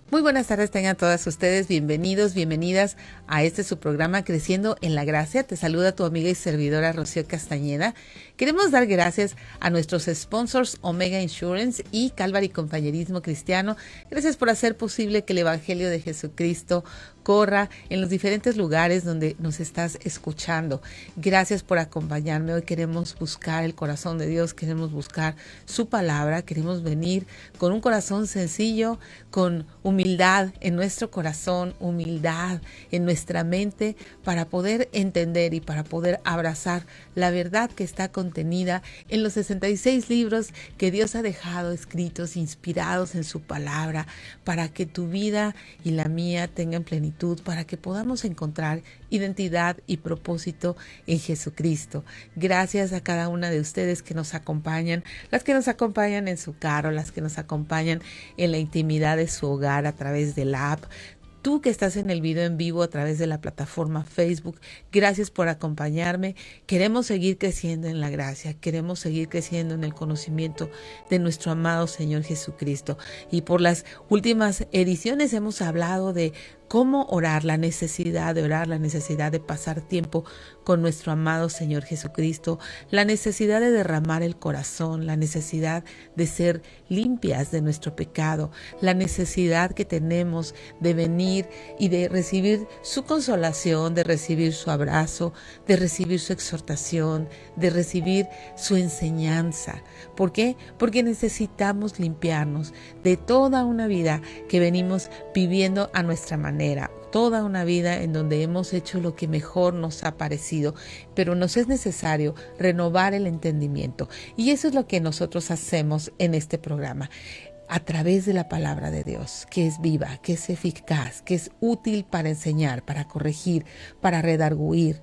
Muy buenas tardes tengan todas ustedes, bienvenidos, bienvenidas a su programa Creciendo en la Gracia. Te saluda tu amiga y servidora Rocío Castañeda. Queremos dar gracias a nuestros sponsors Omega Insurance y Calvary Compañerismo Cristiano. Gracias por hacer posible que el Evangelio de Jesucristo corra en los diferentes lugares donde nos estás escuchando. Gracias por acompañarme. Hoy queremos buscar el corazón de Dios, queremos buscar su palabra, queremos venir con un corazón sencillo, con humildad en nuestro corazón, humildad en nuestra mente, para poder entender y para poder abrazar la verdad que está contenida en los 66 libros que Dios ha dejado escritos, inspirados en su palabra, para que tu vida y la mía tengan plenitud, para que podamos encontrar identidad y propósito en Jesucristo. Gracias a cada una de ustedes que nos acompañan, las que nos acompañan en su carro, las que nos acompañan en la intimidad de su hogar a través de la app. Tú que estás en el video en vivo a través de la plataforma Facebook, gracias por acompañarme. Queremos seguir creciendo en la gracia, queremos seguir creciendo en el conocimiento de nuestro amado Señor Jesucristo. Y por las últimas ediciones hemos hablado de cómo orar, la necesidad de orar, la necesidad de pasar tiempo con nuestro amado Señor Jesucristo, la necesidad de derramar el corazón, la necesidad de ser limpias de nuestro pecado, la necesidad que tenemos de venir y de recibir su consolación, de recibir su abrazo, de recibir su exhortación, de recibir su enseñanza. ¿Por qué? Porque necesitamos limpiarnos de toda una vida que venimos viviendo a nuestra manera. Toda una vida en donde hemos hecho lo que mejor nos ha parecido, pero nos es necesario renovar el entendimiento. Y eso es lo que nosotros hacemos en este programa, a través de la palabra de Dios, que es viva, que es eficaz, que es útil para enseñar, para corregir, para redarguir.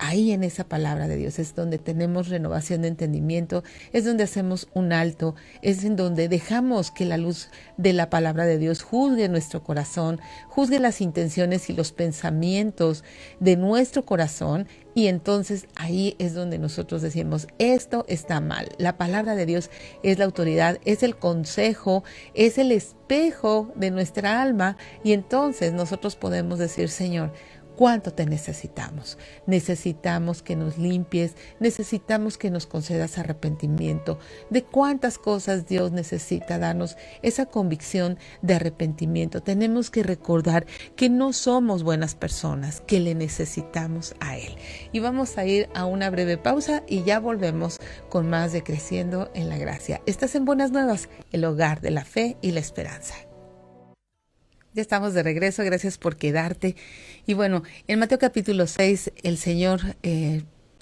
Ahí en esa palabra de Dios es donde tenemos renovación de entendimiento, es donde hacemos un alto, es en donde dejamos que la luz de la palabra de Dios juzgue nuestro corazón, juzgue las intenciones y los pensamientos de nuestro corazón, y entonces ahí es donde nosotros decimos, esto está mal. La palabra de Dios es la autoridad, es el consejo, es el espejo de nuestra alma, y entonces nosotros podemos decir, Señor, ¿cuánto te necesitamos? Necesitamos que nos limpies, necesitamos que nos concedas arrepentimiento. De cuántas cosas Dios necesita darnos esa convicción de arrepentimiento. Tenemos que recordar que no somos buenas personas, que le necesitamos a Él. Y vamos a ir a una breve pausa y ya volvemos con más de Creciendo en la Gracia. Estás en Buenas Nuevas, el hogar de la fe y la esperanza. Ya estamos de regreso, gracias por quedarte. Y bueno, en Mateo capítulo 6, el Señor,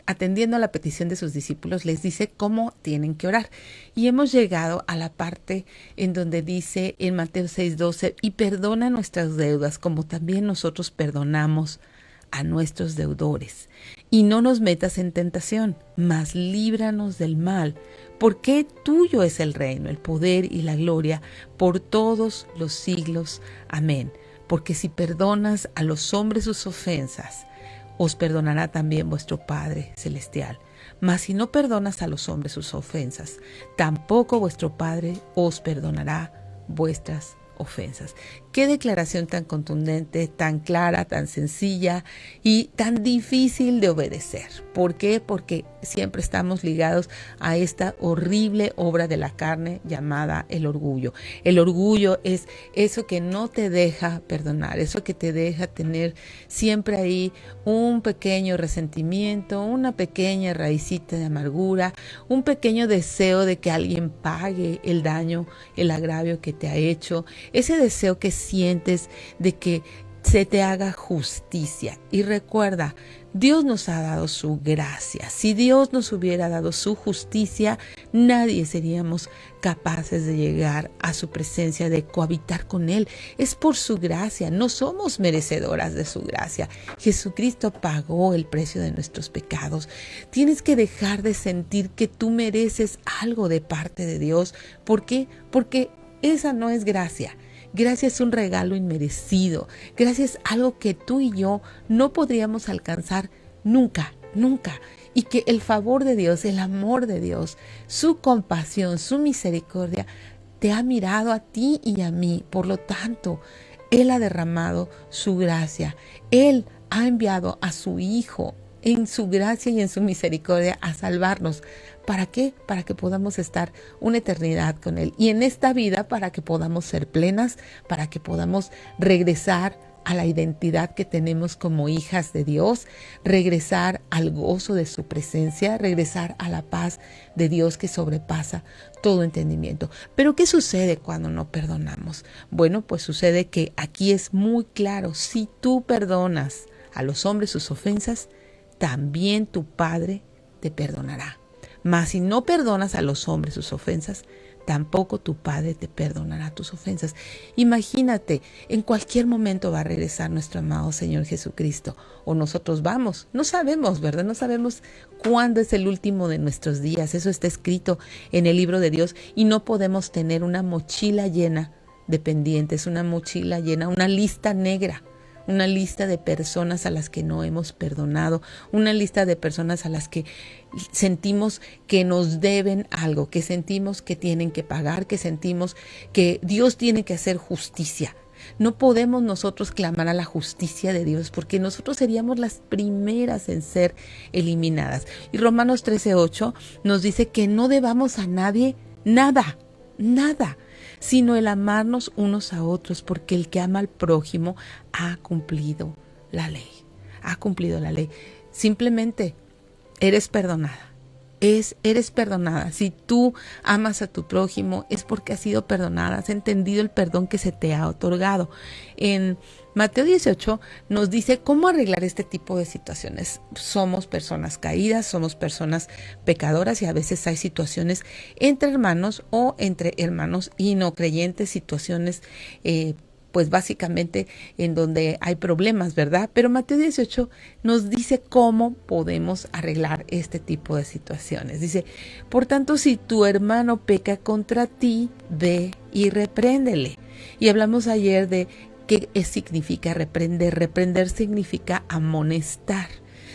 atendiendo a la petición de sus discípulos, les dice cómo tienen que orar. Y hemos llegado a la parte en donde dice en Mateo 6:12, y perdona nuestras deudas como también nosotros perdonamos a nuestros deudores. Y no nos metas en tentación, mas líbranos del mal, porque tuyo es el reino, el poder y la gloria por todos los siglos. Amén. Porque si perdonas a los hombres sus ofensas, os perdonará también vuestro Padre Celestial. Mas si no perdonas a los hombres sus ofensas, tampoco vuestro Padre os perdonará vuestras ofensas. Qué declaración tan contundente, tan clara, tan sencilla y tan difícil de obedecer. ¿Por qué? Porque siempre estamos ligados a esta horrible obra de la carne llamada el orgullo. El orgullo es eso que no te deja perdonar, eso que te deja tener siempre ahí un pequeño resentimiento, una pequeña raicita de amargura, un pequeño deseo de que alguien pague el daño, el agravio que te ha hecho, ese deseo que sientes de que se te haga justicia. Y recuerda, Dios nos ha dado su gracia. Si Dios nos hubiera dado su justicia, nadie seríamos capaces de llegar a su presencia, de cohabitar con Él. Es por su gracia, no somos merecedoras de su gracia. Jesucristo pagó el precio de nuestros pecados. Tienes que dejar de sentir que tú mereces algo de parte de Dios. ¿Por qué? Porque esa no es gracia. Gracia es un regalo inmerecido. Gracia es algo que tú y yo no podríamos alcanzar nunca, nunca. Y que el favor de Dios, el amor de Dios, su compasión, su misericordia, te ha mirado a ti y a mí. Por lo tanto, Él ha derramado su gracia. Él ha enviado a su Hijo en su gracia y en su misericordia a salvarnos. ¿Para qué? Para que podamos estar una eternidad con Él. Y en esta vida para que podamos ser plenas, para que podamos regresar a la identidad que tenemos como hijas de Dios, regresar al gozo de su presencia, regresar a la paz de Dios que sobrepasa todo entendimiento. Pero ¿qué sucede cuando no perdonamos? Bueno, pues sucede que aquí es muy claro, si tú perdonas a los hombres sus ofensas, también tu Padre te perdonará. Mas si no perdonas a los hombres sus ofensas, tampoco tu Padre te perdonará tus ofensas. Imagínate, en cualquier momento va a regresar nuestro amado Señor Jesucristo. O nosotros vamos. No sabemos, ¿verdad? No sabemos cuándo es el último de nuestros días. Eso está escrito en el libro de Dios. Y no podemos tener una mochila llena de pendientes, una mochila llena, una lista negra. Una lista de personas a las que no hemos perdonado, una lista de personas a las que sentimos que nos deben algo, que sentimos que tienen que pagar, que sentimos que Dios tiene que hacer justicia. No podemos nosotros clamar a la justicia de Dios porque nosotros seríamos las primeras en ser eliminadas. Y Romanos 13:8 nos dice que no debamos a nadie nada, sino el amarnos unos a otros, porque el que ama al prójimo ha cumplido la ley. Ha cumplido la ley. Simplemente eres perdonada. Eres perdonada. Si tú amas a tu prójimo es porque has sido perdonada, has entendido el perdón que se te ha otorgado. En Mateo 18 nos dice cómo arreglar este tipo de situaciones. Somos personas caídas, somos personas pecadoras y a veces hay situaciones entre hermanos o entre hermanos y no creyentes, situaciones pues básicamente en donde hay problemas, ¿verdad? Pero Mateo 18 nos dice cómo podemos arreglar este tipo de situaciones. Dice, por tanto, si tu hermano peca contra ti, ve y repréndele. Y hablamos ayer de qué significa reprender. Reprender significa amonestar.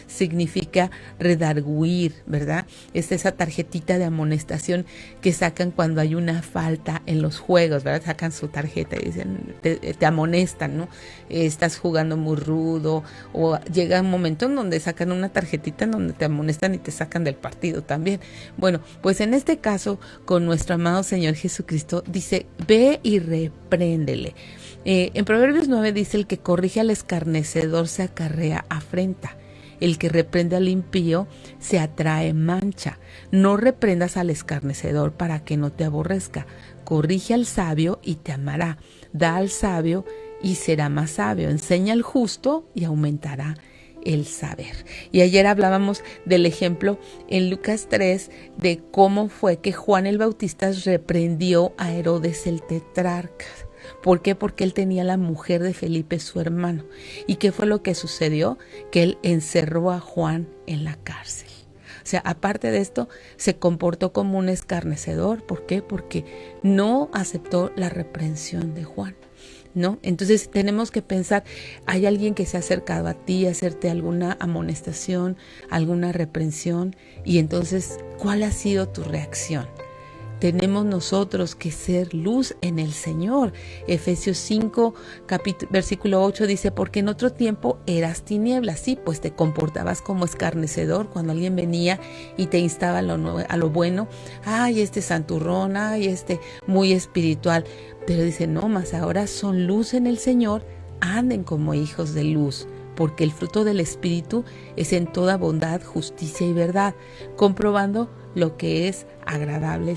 Significa redarguir, ¿verdad? Es esa tarjetita de amonestación que sacan cuando hay una falta en los juegos, ¿verdad? Sacan su tarjeta y dicen, te amonestan, ¿no? Estás jugando muy rudo, o llega un momento en donde sacan una tarjetita en donde te amonestan y te sacan del partido también. Bueno, pues en este caso, con nuestro amado Señor Jesucristo, dice, ve y repréndele. En Proverbios 9 dice, el que corrige al escarnecedor se acarrea afrenta. El que reprende al impío se atrae mancha. No reprendas al escarnecedor para que no te aborrezca. Corrige al sabio y te amará. Da al sabio y será más sabio. Enseña al justo y aumentará el saber. Y ayer hablábamos del ejemplo en Lucas 3 de cómo fue que Juan el Bautista reprendió a Herodes el tetrarca. ¿Por qué? Porque él tenía la mujer de Felipe, su hermano. ¿Y qué fue lo que sucedió? Que él encerró a Juan en la cárcel. O sea, aparte de esto, se comportó como un escarnecedor. ¿Por qué? Porque no aceptó la reprensión de Juan, ¿no? Entonces tenemos que pensar, hay alguien que se ha acercado a ti a hacerte alguna amonestación, alguna reprensión, y entonces, ¿cuál ha sido tu reacción? Tenemos nosotros que ser luz en el Señor. Efesios 5, versículo 8 dice, porque en otro tiempo eras tinieblas. Sí, pues te comportabas como escarnecedor cuando alguien venía y te instaba a lo bueno. Ay, este santurrón, ay, este muy espiritual. Pero dice, no, más ahora son luz en el Señor, anden como hijos de luz. Porque el fruto del Espíritu es en toda bondad, justicia y verdad, comprobando lo que es agradable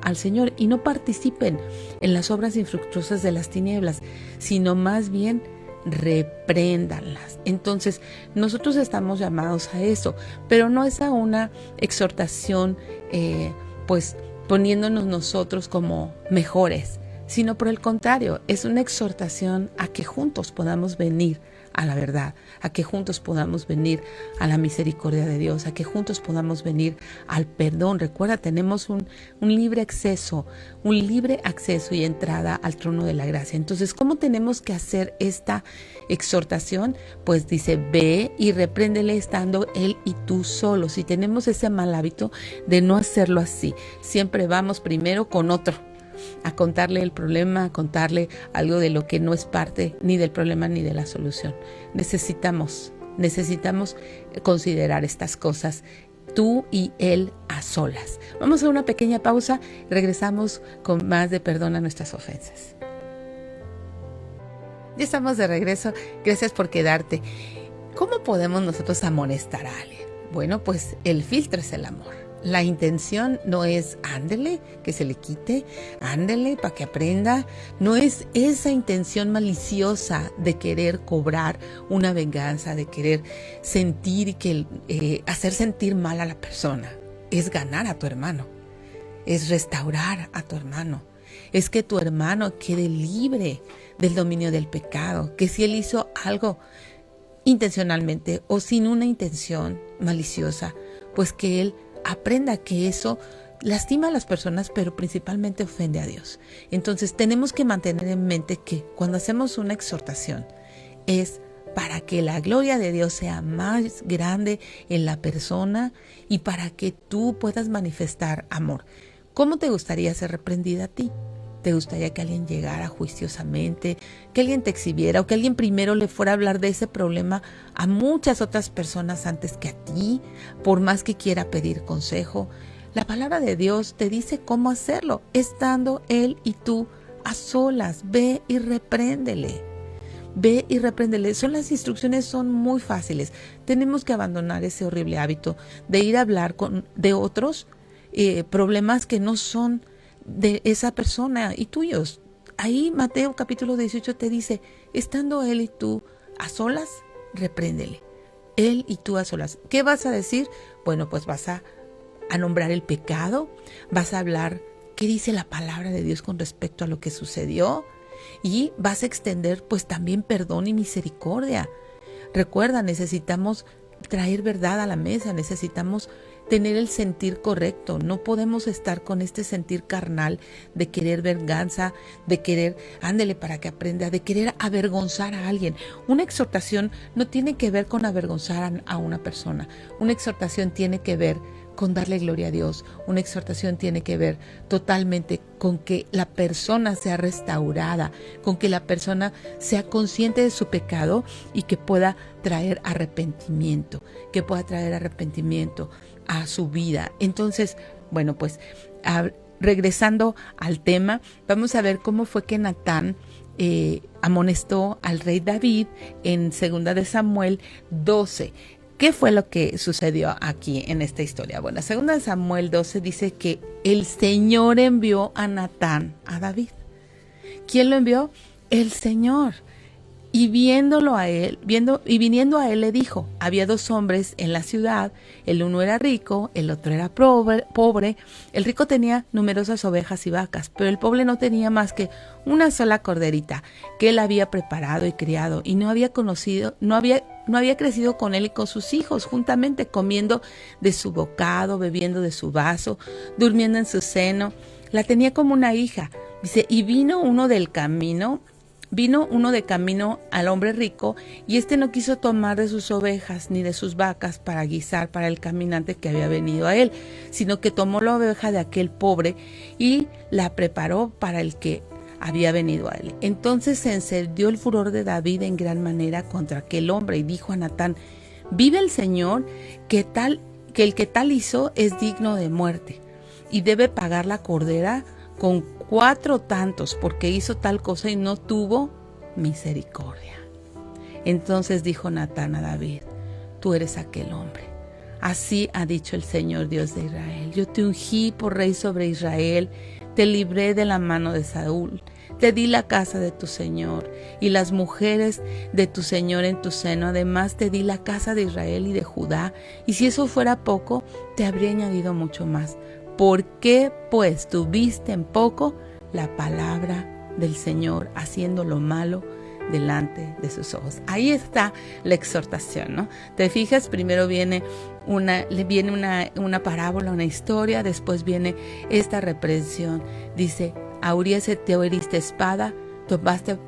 al Señor, y no participen en las obras infructuosas de las tinieblas, sino más bien repréndanlas. Entonces, nosotros estamos llamados a eso, pero no es a una exhortación, pues poniéndonos nosotros como mejores, sino por el contrario, es una exhortación a que juntos podamos venir a la verdad, a que juntos podamos venir a la misericordia de Dios, a que juntos podamos venir al perdón. Recuerda, tenemos un libre acceso y entrada al trono de la gracia. Entonces, ¿cómo tenemos que hacer esta exhortación? Pues dice, ve y repréndele estando él y tú solos. Y tenemos ese mal hábito de no hacerlo así. Siempre vamos primero con otro. a contarle el problema, a contarle algo de lo que no es parte ni del problema ni de la solución. Necesitamos considerar estas cosas, tú y él a solas. Vamos a una pequeña pausa y regresamos con más de Perdona nuestras ofensas. Ya estamos de regreso, gracias por quedarte. ¿Cómo podemos nosotros amonestar a alguien? Bueno, pues el filtro es el amor. La intención no es ándele, que se le quite, ándele para que aprenda. No es esa intención maliciosa de querer cobrar una venganza, de querer sentir hacer sentir mal a la persona. Es ganar a tu hermano, es restaurar a tu hermano, es que tu hermano quede libre del dominio del pecado, que si él hizo algo intencionalmente o sin una intención maliciosa, pues que él aprenda que eso lastima a las personas, pero principalmente ofende a Dios. Entonces tenemos que mantener en mente que cuando hacemos una exhortación es para que la gloria de Dios sea más grande en la persona y para que tú puedas manifestar amor. ¿Cómo te gustaría ser reprendida a ti? ¿Te gustaría que alguien llegara juiciosamente, que alguien te exhibiera o que alguien primero le fuera a hablar de ese problema a muchas otras personas antes que a ti, por más que quiera pedir consejo? La palabra de Dios te dice cómo hacerlo, estando él y tú a solas. Ve y repréndele. Ve y repréndele. Las instrucciones son muy fáciles. Tenemos que abandonar ese horrible hábito de ir a hablar de otros problemas que no son de esa persona y tuyos. Ahí Mateo capítulo 18 te dice, estando él y tú a solas, repréndele. Él y tú a solas. ¿Qué vas a decir? Bueno, pues vas a nombrar el pecado, vas a hablar qué dice la palabra de Dios con respecto a lo que sucedió y vas a extender pues también perdón y misericordia. Recuerda, necesitamos traer verdad a la mesa, necesitamos tener el sentir correcto. No podemos estar con este sentir carnal de querer venganza, de querer, ándele para que aprenda, de querer avergonzar a alguien. Una exhortación no tiene que ver con avergonzar a una persona. Una exhortación tiene que ver con darle gloria a Dios. Una exhortación tiene que ver totalmente con que la persona sea restaurada, con que la persona sea consciente de su pecado y que pueda traer arrepentimiento, a su vida. Entonces, bueno, pues regresando al tema, vamos a ver cómo fue que Natán amonestó al rey David en 2 de Samuel 12. ¿Qué fue lo que sucedió aquí en esta historia? Bueno, 2 de Samuel 12 dice que el Señor envió a Natán a David. ¿Quién lo envió? El Señor. Y viniendo a él le dijo, había 2 hombres en la ciudad, el uno era rico, el otro era pobre. El rico tenía numerosas ovejas y vacas, pero el pobre no tenía más que una sola corderita que él había preparado y criado, y no había crecido con él y con sus hijos, juntamente comiendo de su bocado, bebiendo de su vaso, durmiendo en su seno. La tenía como una hija. Dice, y vino uno de camino al hombre rico, y éste no quiso tomar de sus ovejas ni de sus vacas para guisar para el caminante que había venido a él, sino que tomó la oveja de aquel pobre y la preparó para el que había venido a él. Entonces se encendió el furor de David en gran manera contra aquel hombre y dijo a Natán, vive el Señor, que el que tal hizo es digno de muerte y debe pagar la cordera con 4 tantos, porque hizo tal cosa y no tuvo misericordia. Entonces dijo Natán a David, tú eres aquel hombre. Así ha dicho el Señor Dios de Israel, yo te ungí por rey sobre Israel, te libré de la mano de Saúl, te di la casa de tu Señor y las mujeres de tu Señor en tu seno. Además te di la casa de Israel y de Judá, y si eso fuera poco, te habría añadido mucho más. ¿Por qué, pues, tuviste en poco la palabra del Señor, haciendo lo malo delante de sus ojos? Ahí está la exhortación, ¿no? Te fijas, primero viene una parábola, una historia, después viene esta reprensión. Dice, a Urías te heriste espada, tomaste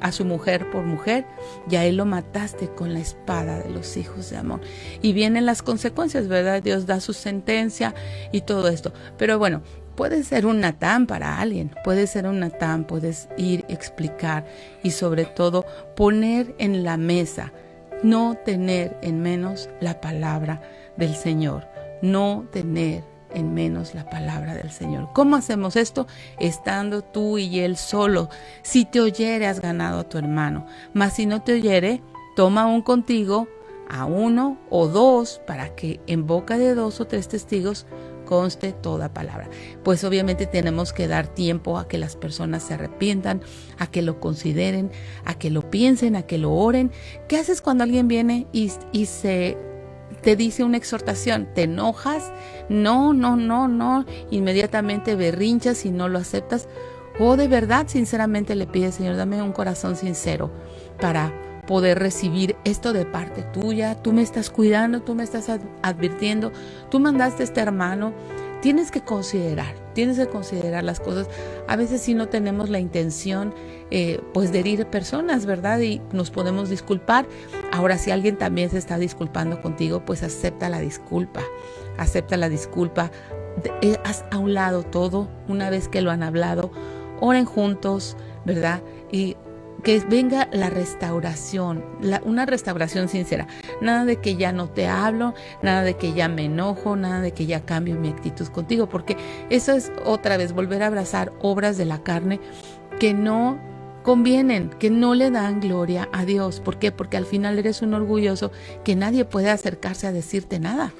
a su mujer por mujer y a él lo mataste con la espada de los hijos de Amón. Y vienen las consecuencias, ¿verdad? Dios da su sentencia y todo esto. Pero bueno, puede ser un Natán para alguien, puede ser un Natán, puedes ir, explicar y sobre todo poner en la mesa, no tener en menos la palabra del Señor, no tener en menos la palabra del Señor. ¿Cómo hacemos esto? Estando tú y él solo. Si te oyere, has ganado a tu hermano, mas si no te oyere, toma un contigo, a uno o dos, para que en boca de 2 o 3 testigos conste toda palabra. Pues obviamente tenemos que dar tiempo a que las personas se arrepientan, a que lo consideren, a que lo piensen, a que lo oren. ¿Qué haces cuando alguien viene y te dice una exhortación? ¿Te enojas? No, inmediatamente berrinchas y no lo aceptas. O de verdad, sinceramente le pides, Señor, dame un corazón sincero para poder recibir esto de parte tuya. Tú me estás cuidando, tú me estás advirtiendo, tú mandaste a este hermano. Tienes que considerar las cosas. A veces sí no tenemos la intención pues de herir personas, ¿verdad? Y nos podemos disculpar. Ahora, si alguien también se está disculpando contigo, pues acepta la disculpa, haz a un lado todo. Una vez que lo han hablado, oren juntos, ¿verdad? Y que venga la restauración, una restauración sincera. Nada de que ya no te hablo, nada de que ya me enojo, nada de que ya cambio mi actitud contigo, porque eso es otra vez volver a abrazar obras de la carne que no convienen, que no le dan gloria a Dios. ¿Por qué? Porque al final eres un orgulloso que nadie puede acercarse a decirte nada,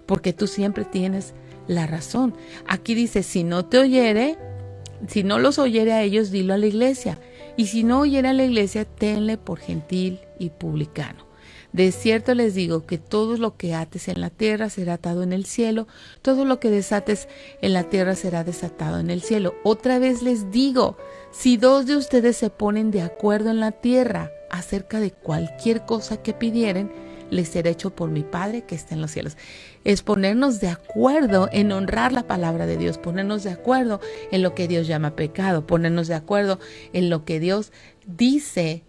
porque tú siempre tienes la razón. Aquí dice, si no los oyere a ellos, dilo a la iglesia. Y si no oyera a la iglesia, tenle por gentil y publicano. De cierto les digo que todo lo que ates en la tierra será atado en el cielo, todo lo que desates en la tierra será desatado en el cielo. Otra vez les digo, si 2 de ustedes se ponen de acuerdo en la tierra acerca de cualquier cosa que pidieren, les será hecho por mi Padre que está en los cielos. Es ponernos de acuerdo en honrar la palabra de Dios, ponernos de acuerdo en lo que Dios llama pecado, ponernos de acuerdo en lo que Dios dice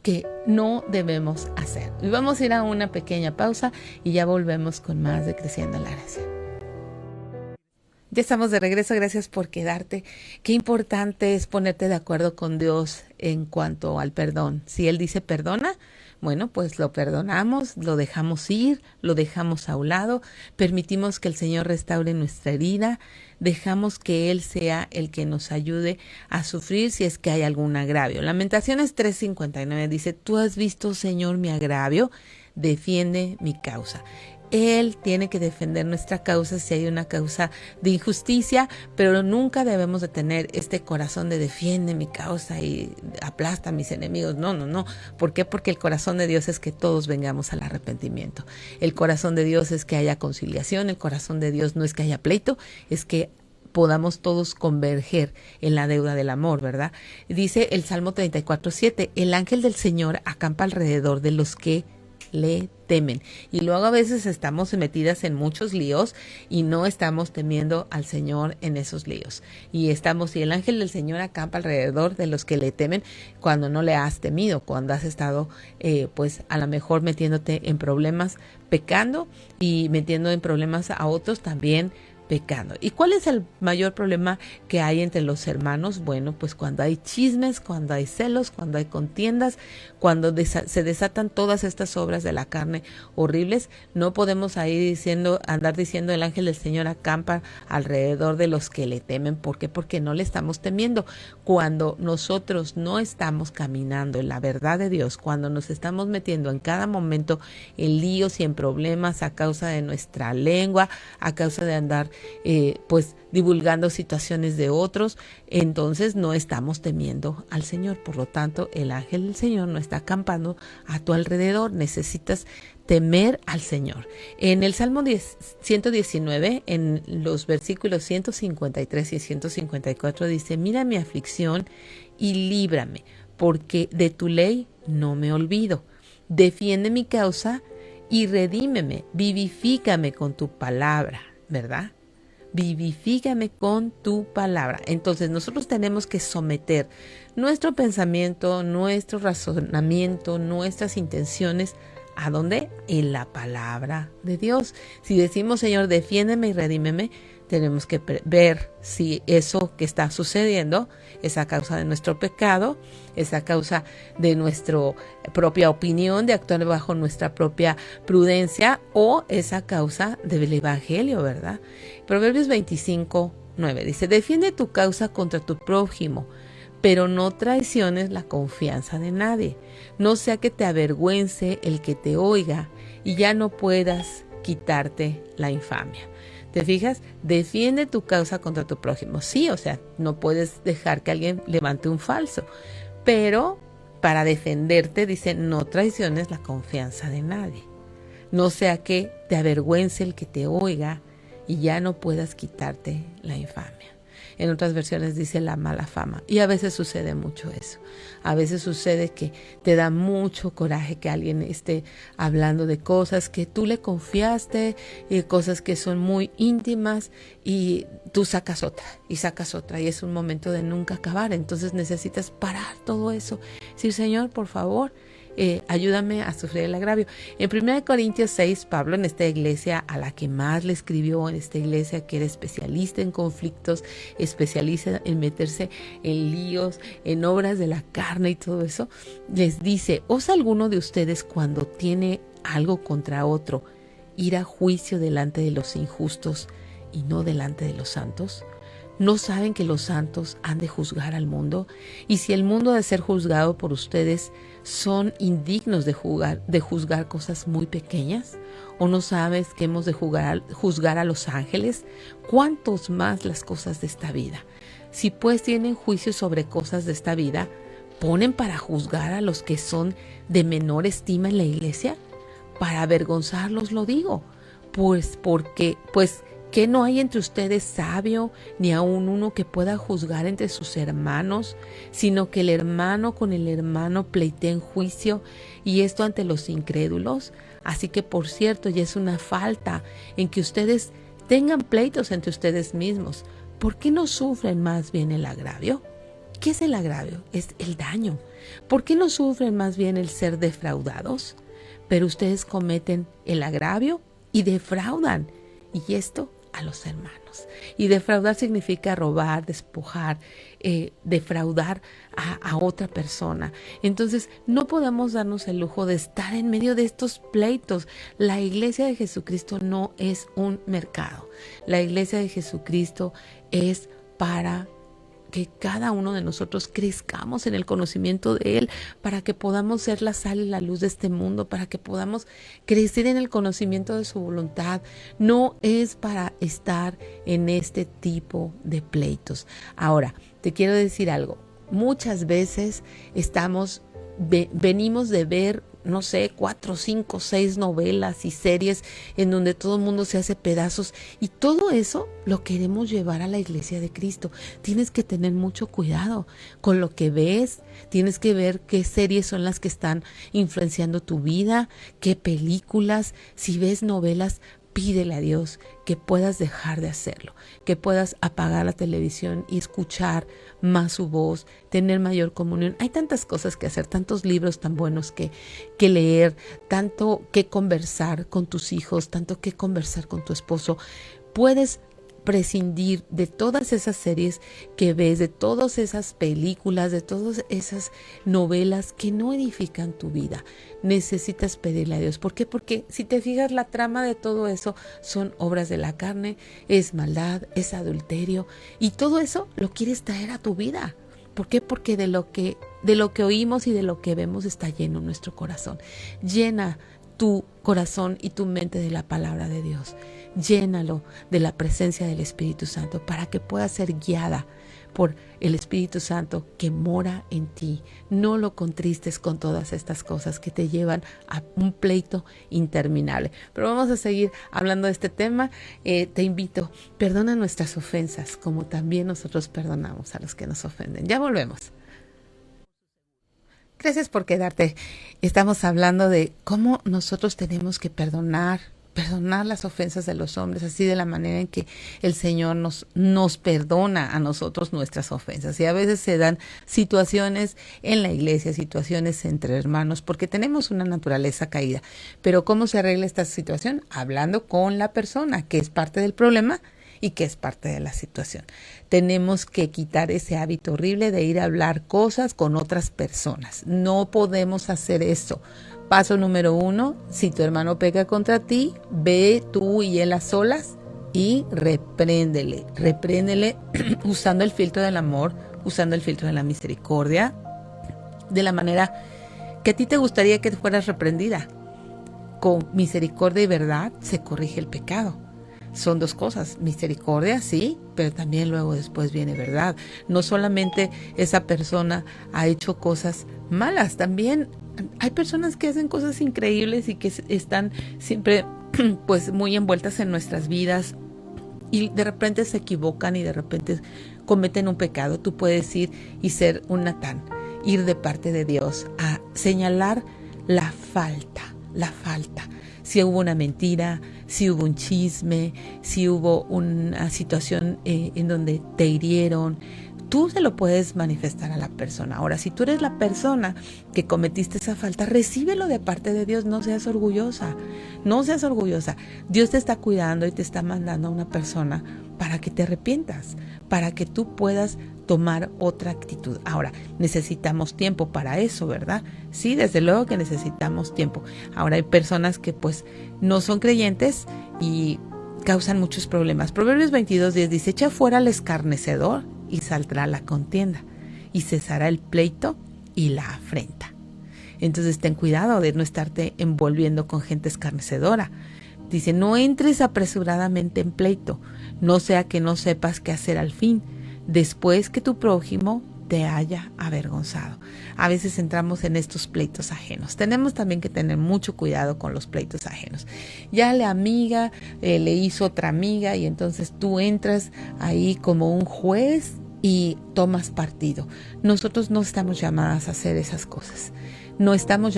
que no debemos hacer. Y vamos a ir a una pequeña pausa y ya volvemos con más de Creciendo en la Gracia. Ya estamos de regreso, gracias por quedarte. Qué importante es ponerte de acuerdo con Dios en cuanto al perdón. Si Él dice perdona, bueno, pues lo perdonamos, lo dejamos ir, lo dejamos a un lado, permitimos que el Señor restaure nuestra herida, dejamos que Él sea el que nos ayude a sufrir si es que hay algún agravio. Lamentaciones 3:59 dice, tú has visto, Señor, mi agravio, defiende mi causa. Él tiene que defender nuestra causa si hay una causa de injusticia, pero nunca debemos de tener este corazón de defiende mi causa y aplasta a mis enemigos. No. ¿Por qué? Porque el corazón de Dios es que todos vengamos al arrepentimiento. El corazón de Dios es que haya conciliación. El corazón de Dios no es que haya pleito, es que podamos todos converger en la deuda del amor, ¿verdad? Dice el Salmo 34:7, el ángel del Señor acampa alrededor de los que le temen. Y luego a veces estamos metidas en muchos líos y no estamos temiendo al Señor en esos líos. Y el ángel del Señor acampa alrededor de los que le temen cuando no le has temido, cuando has estado pues a lo mejor metiéndote en problemas pecando y metiendo en problemas a otros también pecando. ¿Y cuál es el mayor problema que hay entre los hermanos? Bueno, pues cuando hay chismes, cuando hay celos, cuando hay contiendas, cuando se desatan todas estas obras de la carne horribles, no podemos andar diciendo el ángel del Señor acampa alrededor de los que le temen. ¿Por qué? Porque no le estamos temiendo. Cuando nosotros no estamos caminando en la verdad de Dios, cuando nos estamos metiendo en cada momento en líos y en problemas a causa de nuestra lengua, a causa de andar pues divulgando situaciones de otros, entonces no estamos temiendo al Señor. Por lo tanto, el ángel del Señor no está acampando a tu alrededor. Necesitas temer al Señor. En el Salmo 119, en los versículos 153 y 154 dice, mira mi aflicción y líbrame, porque de tu ley no me olvido. Defiende mi causa y redímeme, vivifícame con tu palabra, ¿verdad? vivifícame con tu palabra. Entonces nosotros tenemos que someter nuestro pensamiento, nuestro razonamiento, nuestras intenciones. ¿A dónde? En la palabra de Dios. Si decimos, Señor, defiéndeme y redímeme, tenemos que ver si eso que está sucediendo es a causa de nuestro pecado, es a causa de nuestra propia opinión, de actuar bajo nuestra propia prudencia, o es a causa del evangelio, ¿verdad? Proverbios 25:9 dice, defiende tu causa contra tu prójimo, pero no traiciones la confianza de nadie. No sea que te avergüence el que te oiga y ya no puedas quitarte la infamia. ¿Te fijas? Defiende tu causa contra tu prójimo. Sí, o sea, no puedes dejar que alguien levante un falso. Pero para defenderte, dice, no traiciones la confianza de nadie. No sea que te avergüence el que te oiga y ya no puedas quitarte la infamia. En otras versiones dice la mala fama. Y a veces sucede mucho eso. A veces sucede que te da mucho coraje que alguien esté hablando de cosas que tú le confiaste, cosas que son muy íntimas, y tú sacas otra y sacas otra. Y es un momento de nunca acabar. Entonces necesitas parar todo eso. Decir, Señor, por favor, ayúdame a sufrir el agravio. En 1 Corintios 6, Pablo, en esta iglesia a la que más le escribió, en esta iglesia que era especialista en conflictos, especialista en meterse en líos, en obras de la carne y todo eso, les dice, ¿osa alguno de ustedes cuando tiene algo contra otro ir a juicio delante de los injustos y no delante de los santos? ¿No saben que los santos han de juzgar al mundo? Y si el mundo ha de ser juzgado por ustedes, ¿son indignos de juzgar cosas muy pequeñas? ¿O no sabes que hemos de juzgar a los ángeles? ¿Cuántos más las cosas de esta vida? Si pues tienen juicio sobre cosas de esta vida, ¿ponen para juzgar a los que son de menor estima en la iglesia? Para avergonzarlos lo digo, ¿qué no hay entre ustedes sabio, ni aun uno que pueda juzgar entre sus hermanos, sino que el hermano con el hermano pleitea en juicio, y esto ante los incrédulos? Así que, por cierto, ya es una falta en que ustedes tengan pleitos entre ustedes mismos. ¿Por qué no sufren más bien el agravio? ¿Qué es el agravio? Es el daño. ¿Por qué no sufren más bien el ser defraudados? Pero ustedes cometen el agravio y defraudan, y esto a los hermanos. Y defraudar significa robar, despojar, defraudar a otra persona. Entonces no podemos darnos el lujo de estar en medio de estos pleitos. La iglesia de Jesucristo no es un mercado. La iglesia de Jesucristo es para que cada uno de nosotros crezcamos en el conocimiento de Él, para que podamos ser la sal y la luz de este mundo, para que podamos crecer en el conocimiento de su voluntad. No es para estar en este tipo de pleitos. Ahora, te quiero decir algo. Muchas veces venimos de ver, no sé, 4, 5, 6 novelas y series en donde todo el mundo se hace pedazos, y todo eso lo queremos llevar a la iglesia de Cristo. Tienes que tener mucho cuidado con lo que ves. Tienes que ver qué series son las que están influenciando tu vida, qué películas. Si ves novelas, pídele a Dios que puedas dejar de hacerlo, que puedas apagar la televisión y escuchar más su voz, tener mayor comunión. Hay tantas cosas que hacer, tantos libros tan buenos que leer, tanto que conversar con tus hijos, tanto que conversar con tu esposo. Puedes prescindir de todas esas series que ves, de todas esas películas, de todas esas novelas que no edifican tu vida. Necesitas pedirle a Dios. ¿Por qué? Porque si te fijas, la trama de todo eso son obras de la carne, es maldad, es adulterio, y todo eso lo quieres traer a tu vida. ¿Por qué? Porque de lo que oímos y de lo que vemos está lleno nuestro corazón. Llena tu corazón y tu mente de la palabra de Dios. Llénalo de la presencia del Espíritu Santo para que puedas ser guiada por el Espíritu Santo que mora en ti. No lo contristes con todas estas cosas que te llevan a un pleito interminable. Pero vamos a seguir hablando de este tema. Te invito, perdona nuestras ofensas como también nosotros perdonamos a los que nos ofenden. Ya volvemos. Gracias por quedarte. Estamos hablando de cómo nosotros tenemos que perdonar perdonar las ofensas de los hombres, así de la manera en que el Señor nos perdona a nosotros nuestras ofensas. Y a veces se dan situaciones en la iglesia, situaciones entre hermanos, porque tenemos una naturaleza caída. Pero ¿cómo se arregla esta situación? Hablando con la persona, que es parte del problema y que es parte de la situación. Tenemos que quitar ese hábito horrible de ir a hablar cosas con otras personas. No podemos hacer eso. Paso número 1, si tu hermano peca contra ti, ve tú y él a solas y repréndele usando el filtro del amor, usando el filtro de la misericordia, de la manera que a ti te gustaría que fueras reprendida. Con misericordia y verdad se corrige el pecado. Son dos cosas, misericordia, sí, pero también luego después viene verdad. No solamente esa persona ha hecho cosas malas, también hay personas que hacen cosas increíbles y que están siempre pues muy envueltas en nuestras vidas y de repente se equivocan y de repente cometen un pecado. Tú puedes ir y ser un Natán, ir de parte de Dios a señalar la falta. Si hubo una mentira, si hubo un chisme, si hubo una situación en donde te hirieron, tú se lo puedes manifestar a la persona. Ahora, si tú eres la persona que cometiste esa falta, recíbelo de parte de Dios, no seas orgullosa. Dios te está cuidando y te está mandando a una persona para que te arrepientas, para que tú puedas tomar otra actitud. Ahora, necesitamos tiempo para eso, ¿verdad? Sí, desde luego que necesitamos tiempo. Ahora, hay personas que pues no son creyentes y causan muchos problemas. Proverbios 22:10 dice: echa fuera al escarnecedor y saldrá la contienda, y cesará el pleito y la afrenta. Entonces ten cuidado de no estarte envolviendo con gente escarnecedora. Dice: no entres apresuradamente en pleito, no sea que no sepas qué hacer al fin, después que tu prójimo te haya avergonzado. A veces entramos en estos pleitos ajenos. Tenemos también que tener mucho cuidado con los pleitos ajenos. Ya la amiga le hizo otra amiga y entonces tú entras ahí como un juez y tomas partido. Nosotros no estamos llamadas a hacer esas cosas. Estamos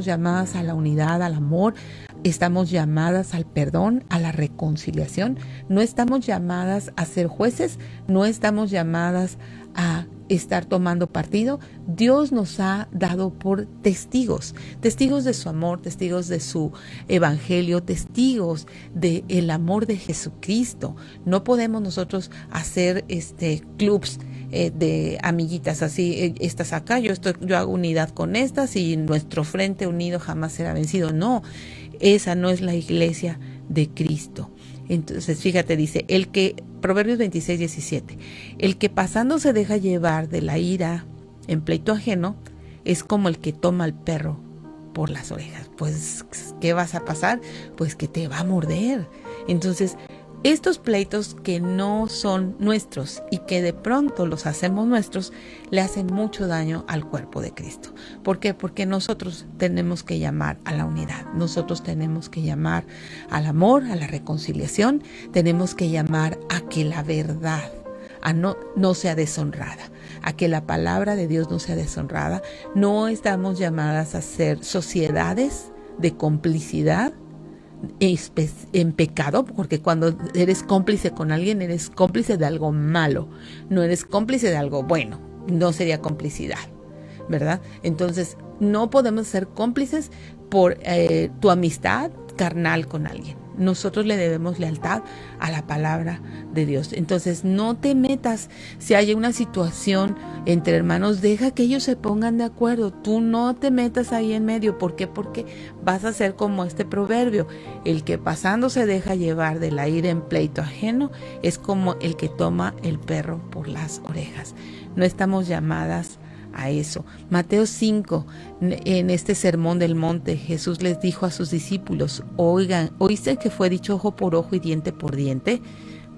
llamadas a la unidad, al amor, estamos llamadas al perdón, a la reconciliación. No estamos llamadas a ser jueces, no estamos llamadas a estar tomando partido. Dios nos ha dado por testigos de su amor, testigos de su evangelio, testigos del amor de Jesucristo. No podemos nosotros hacer clubs de amiguitas así, estas acá, yo hago unidad con estas y nuestro frente unido jamás será vencido. No, esa no es la iglesia de Cristo. Entonces, fíjate, dice, Proverbios 26:17, el que pasando se deja llevar de la ira en pleito ajeno es como el que toma al perro por las orejas. Pues, ¿qué vas a pasar? Pues que te va a morder. Entonces, estos pleitos que no son nuestros y que de pronto los hacemos nuestros, le hacen mucho daño al cuerpo de Cristo. ¿Por qué? Porque nosotros tenemos que llamar a la unidad, nosotros tenemos que llamar al amor, a la reconciliación, tenemos que llamar a que la verdad no sea deshonrada, a que la palabra de Dios no sea deshonrada. No estamos llamadas a ser sociedades de complicidad en pecado, porque cuando eres cómplice con alguien, eres cómplice de algo malo, no eres cómplice de algo bueno, no sería complicidad, ¿verdad? Entonces, no podemos ser cómplices por tu amistad carnal con alguien. Nosotros le debemos lealtad a la palabra de Dios. Entonces, no te metas. Si hay una situación entre hermanos, deja que ellos se pongan de acuerdo. Tú no te metas ahí en medio. ¿Por qué? Porque vas a ser como este proverbio. El que pasando se deja llevar de la ira en pleito ajeno es como el que toma el perro por las orejas. No estamos llamadas a eso. Mateo 5, en este sermón del monte, Jesús les dijo a sus discípulos: oigan, ¿oíste que fue dicho ojo por ojo y diente por diente?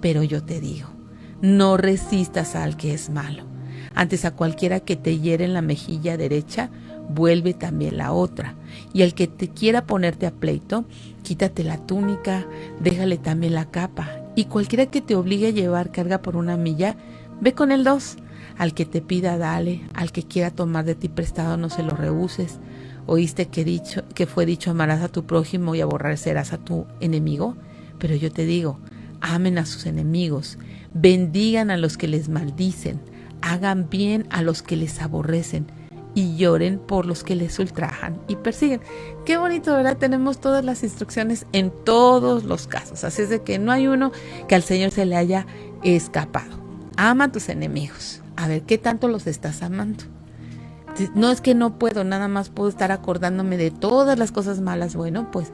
Pero yo te digo, no resistas al que es malo. Antes, a cualquiera que te hiere en la mejilla derecha, vuelve también la otra. Y al que te quiera ponerte a pleito, quítate la túnica, déjale también la capa. Y cualquiera que te obligue a llevar carga por 1 milla, ve con él 2. Al que te pida, dale. Al que quiera tomar de ti prestado, no se lo rehuses. Oíste que fue dicho, amarás a tu prójimo y aborrecerás a tu enemigo. Pero yo te digo, amen a sus enemigos, bendigan a los que les maldicen, hagan bien a los que les aborrecen y lloren por los que les ultrajan y persiguen. Qué bonito, ¿verdad? Tenemos todas las instrucciones en todos los casos. Así es de que no hay uno que al Señor se le haya escapado. Ama a tus enemigos. A ver, ¿qué tanto los estás amando? No es que no puedo, nada más puedo estar acordándome de todas las cosas malas. Bueno, pues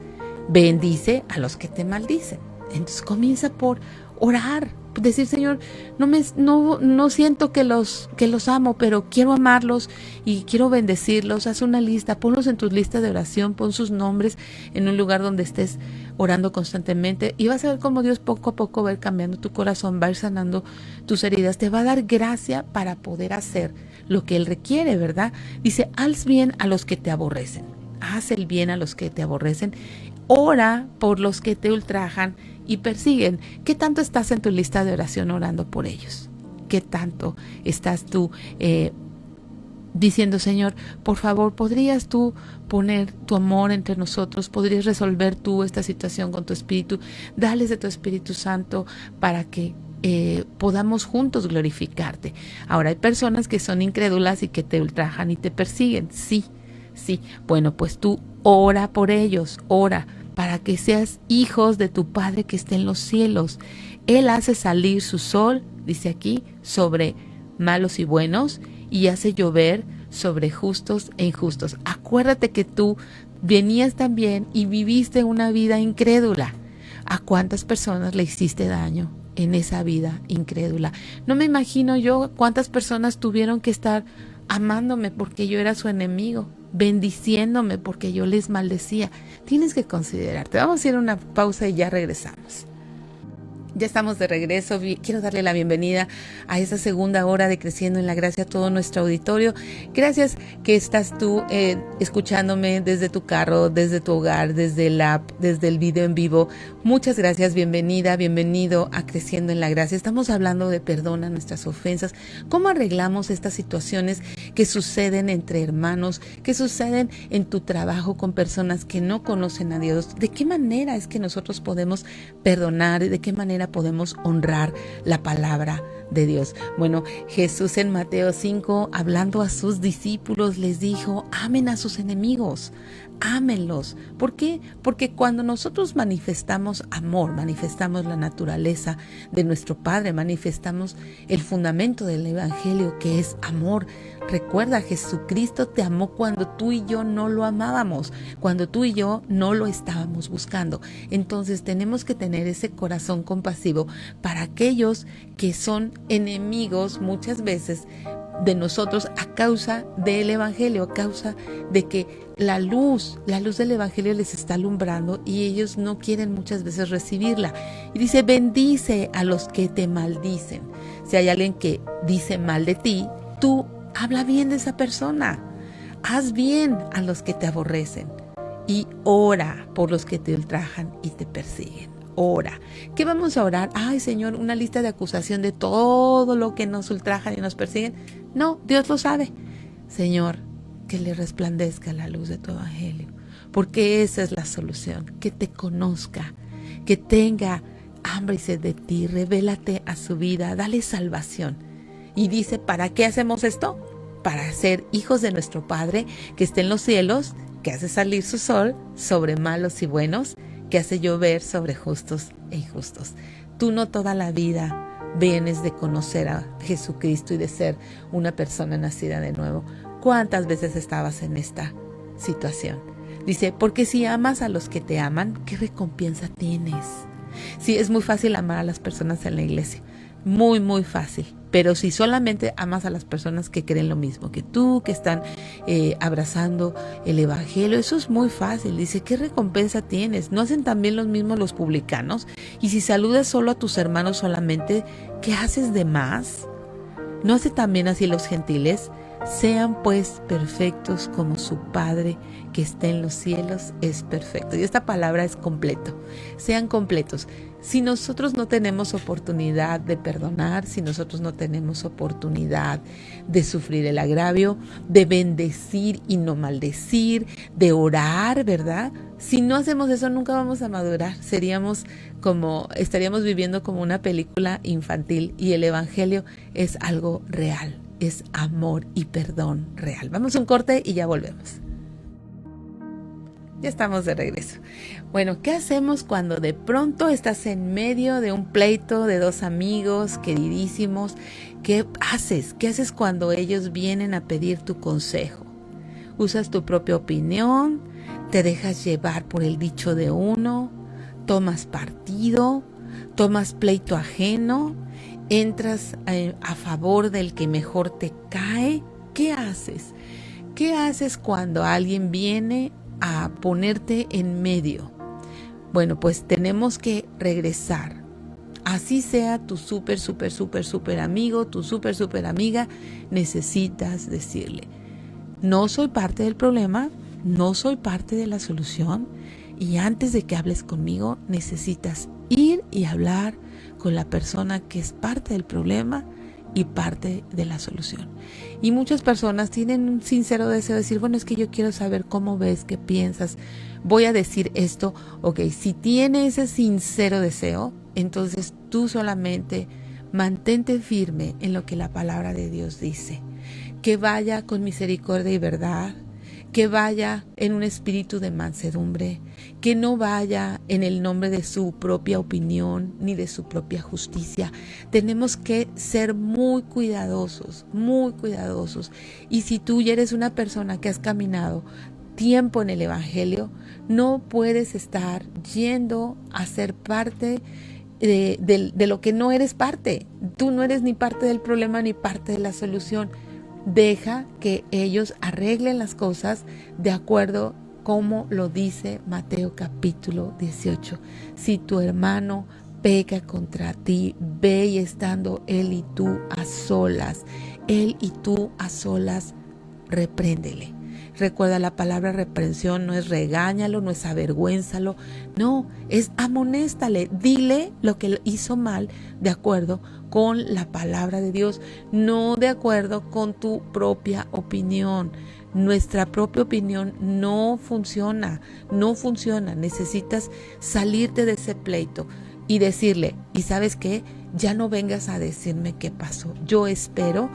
bendice a los que te maldicen. Entonces comienza por orar, decir, Señor, no siento que los amo, pero quiero amarlos y quiero bendecirlos. Haz una lista, ponlos en tu lista de oración, pon sus nombres en un lugar donde estés orando constantemente y vas a ver cómo Dios poco a poco va a ir cambiando tu corazón, va a ir sanando tus heridas, te va a dar gracia para poder hacer lo que Él requiere, ¿verdad? Dice, haz bien a los que te aborrecen, haz el bien a los que te aborrecen, ora por los que te ultrajan y persiguen. ¿Qué tanto estás en tu lista de oración orando por ellos? ¿Qué tanto estás tú diciendo, Señor, por favor, ¿podrías tú poner tu amor entre nosotros? ¿Podrías resolver tú esta situación con tu Espíritu? Dales de tu Espíritu Santo para que podamos juntos glorificarte. Ahora, hay personas que son incrédulas y que te ultrajan y te persiguen. Sí. Bueno, pues tú ora por ellos, ora para que seas hijos de tu Padre que está en los cielos. Él hace salir su sol, dice aquí, sobre malos y buenos, y hace llover sobre justos e injustos. Acuérdate que tú venías también y viviste una vida incrédula. ¿A cuántas personas le hiciste daño en esa vida incrédula? No me imagino yo cuántas personas tuvieron que estar amándome porque yo era su enemigo, bendiciéndome porque yo les maldecía. Tienes que considerarte. Vamos a hacer una pausa y ya regresamos. Ya estamos de regreso. Quiero darle la bienvenida a esta segunda hora de Creciendo en la Gracia a todo nuestro auditorio. Gracias que estás tú escuchándome desde tu carro, desde tu hogar, desde el app, desde el video en vivo. Muchas gracias, bienvenida, bienvenido a Creciendo en la Gracia. Estamos hablando de perdona nuestras ofensas. ¿Cómo arreglamos estas situaciones que suceden entre hermanos, que suceden en tu trabajo con personas que no conocen a Dios? ¿De qué manera es que nosotros podemos perdonar? ¿De qué manera podemos honrar la palabra de Dios? Bueno, Jesús en Mateo 5, hablando a sus discípulos, les dijo, amen a sus enemigos, ámenlos. ¿Por qué? Porque cuando nosotros manifestamos amor, manifestamos la naturaleza de nuestro Padre, manifestamos el fundamento del Evangelio, que es amor. Recuerda, Jesucristo te amó cuando tú y yo no lo amábamos, cuando tú y yo no lo estábamos buscando. Entonces tenemos que tener ese corazón compasivo para aquellos que son enemigos muchas veces de nosotros a causa del Evangelio, a causa de que la luz del Evangelio les está alumbrando y ellos no quieren muchas veces recibirla. Y dice, bendice a los que te maldicen. Si hay alguien que dice mal de ti, tú habla bien de esa persona. Haz bien a los que te aborrecen y ora por los que te ultrajan y te persiguen. Ora. ¿Qué vamos a orar? Ay, Señor, una lista de acusación de todo lo que nos ultrajan y nos persiguen. No, Dios lo sabe. Señor, que le resplandezca la luz de tu Evangelio, porque esa es la solución. Que te conozca, que tenga hambre y sed de ti, revélate a su vida, dale salvación. Y dice, ¿para qué hacemos esto? Para ser hijos de nuestro Padre que está en los cielos, que hace salir su sol sobre malos y buenos, que hace llover sobre justos e injustos. Tú no toda la vida vienes de conocer a Jesucristo y de ser una persona nacida de nuevo. ¿Cuántas veces estabas en esta situación? Dice, porque si amas a los que te aman, ¿qué recompensa tienes? Sí, es muy fácil amar a las personas en la iglesia. Muy, muy fácil. Pero si solamente amas a las personas que creen lo mismo que tú, que están abrazando el Evangelio, eso es muy fácil. Dice, ¿qué recompensa tienes? ¿No hacen también los mismos los publicanos? Y si saludas solo a tus hermanos solamente, ¿qué haces de más? ¿No hace también así los gentiles? Sean pues perfectos como su Padre que está en los cielos es perfecto. Y esta palabra es completo. Sean completos. Si nosotros no tenemos oportunidad de perdonar, si nosotros no tenemos oportunidad de sufrir el agravio, de bendecir y no maldecir, de orar, ¿verdad? Si no hacemos eso, nunca vamos a madurar. Estaríamos viviendo como una película infantil, y el evangelio es algo real, es amor y perdón real. Vamos a un corte y ya volvemos. Ya estamos de regreso. Bueno, ¿qué hacemos cuando de pronto estás en medio de un pleito de dos amigos queridísimos? ¿Qué haces? ¿Qué haces cuando ellos vienen a pedir tu consejo? ¿Usas tu propia opinión? ¿Te dejas llevar por el dicho de uno? ¿Tomas partido? ¿Tomas pleito ajeno? ¿Entras a favor del que mejor te cae? ¿Qué haces? ¿Qué haces cuando alguien viene a ponerte en medio? Bueno, pues tenemos que regresar. Así sea tu súper amigo, tu súper amiga, necesitas decirle: no soy parte del problema, no soy parte de la solución, y antes de que hables conmigo necesitas ir y hablar con la persona que es parte del problema y parte de la solución. Y muchas personas tienen un sincero deseo de decir: bueno, es que yo quiero saber cómo ves, qué piensas, voy a decir esto. Ok, si tiene ese sincero deseo, entonces tú solamente mantente firme en lo que la palabra de Dios dice. Que vaya con misericordia y verdad, que vaya en un espíritu de mansedumbre, que no vaya en el nombre de su propia opinión ni de su propia justicia. Tenemos que ser muy cuidadosos, muy cuidadosos. Y si tú ya eres una persona que has caminado tiempo en el evangelio, no puedes estar yendo a ser parte de lo que no eres parte. Tú no eres ni parte del problema ni parte de la solución. Deja que ellos arreglen las cosas de acuerdo como lo dice Mateo capítulo 18. Si tu hermano peca contra ti, ve y estando él y tú a solas, repréndele. Recuerda, la palabra reprensión no es regáñalo, no es avergüénzalo, no, es amonéstale, dile lo que hizo mal de acuerdo con la palabra de Dios, no de acuerdo con tu propia opinión. Nuestra propia opinión no funciona. Necesitas salirte de ese pleito y decirle: ¿y sabes qué? Ya no vengas a decirme qué pasó. Yo espero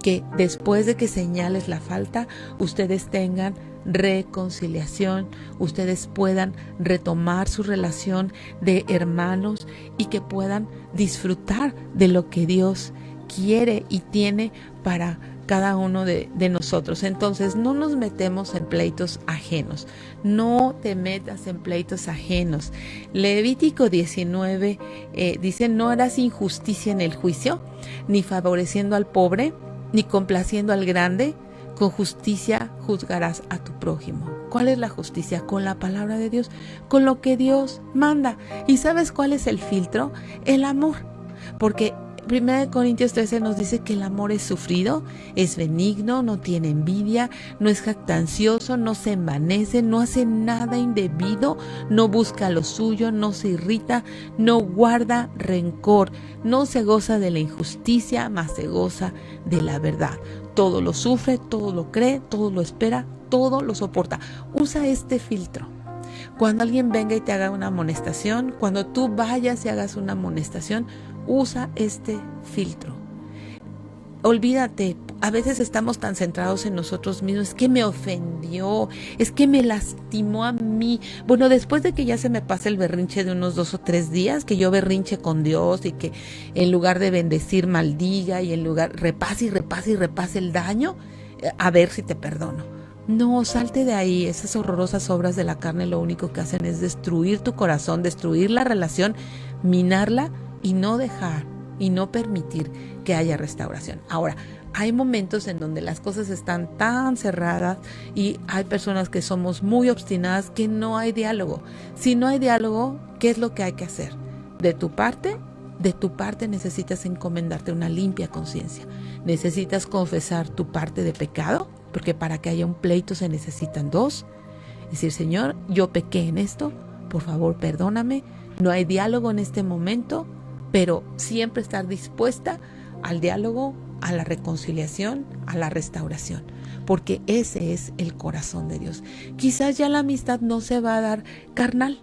que después de que señales la falta, ustedes tengan reconciliación, ustedes puedan retomar su relación de hermanos y que puedan disfrutar de lo que Dios quiere y tiene para cada uno de nosotros. Entonces, no nos metemos en pleitos ajenos. No te metas en pleitos ajenos. Levítico 19 dice: no harás injusticia en el juicio, ni favoreciendo al pobre, ni complaciendo al grande. Con justicia juzgarás a tu prójimo. ¿Cuál es la justicia? Con la palabra de Dios, con lo que Dios manda. ¿Y sabes cuál es el filtro? El amor. Porque 1 Corintios 13 nos dice que el amor es sufrido, es benigno, no tiene envidia, no es jactancioso, no se envanece, no hace nada indebido, no busca lo suyo, no se irrita, no guarda rencor, no se goza de la injusticia, mas se goza de la verdad. Todo lo sufre, todo lo cree, todo lo espera, todo lo soporta. Usa este filtro. Cuando alguien venga y te haga una amonestación, cuando tú vayas y hagas una amonestación, usa este filtro. Olvídate, a veces estamos tan centrados en nosotros mismos: es que me ofendió, es que me lastimó a mí. Bueno, después de que ya se me pase el berrinche de unos 2 o 3 días, que yo berrinche con Dios y que en lugar de bendecir maldiga y en lugar repase el daño, a ver si te perdono. No, salte de ahí. Esas horrorosas obras de la carne lo único que hacen es destruir tu corazón, destruir la relación, minarla y no dejar y no permitir que haya restauración. Ahora, hay momentos en donde las cosas están tan cerradas y hay personas que somos muy obstinadas que no hay diálogo. Si no hay diálogo, ¿qué es lo que hay que hacer? De tu parte necesitas encomendarte una limpia conciencia. Necesitas confesar tu parte de pecado, porque para que haya un pleito se necesitan 2. Decir: Señor, yo pequé en esto, por favor, perdóname, no hay diálogo en este momento, pero siempre estar dispuesta al diálogo, a la reconciliación, a la restauración, porque ese es el corazón de Dios. Quizás ya la amistad no se va a dar carnal.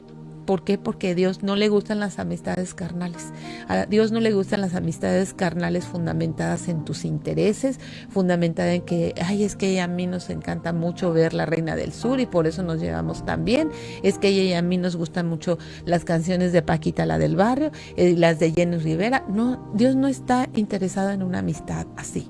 ¿Por qué? Porque a Dios no le gustan las amistades carnales. A Dios no le gustan las amistades carnales fundamentadas en tus intereses, fundamentada en que, es que a mí nos encanta mucho ver La Reina del Sur y por eso nos llevamos tan bien. Es que ella y a mí nos gustan mucho las canciones de Paquita, la del barrio, las de Jenny Rivera. No, Dios no está interesado en una amistad así,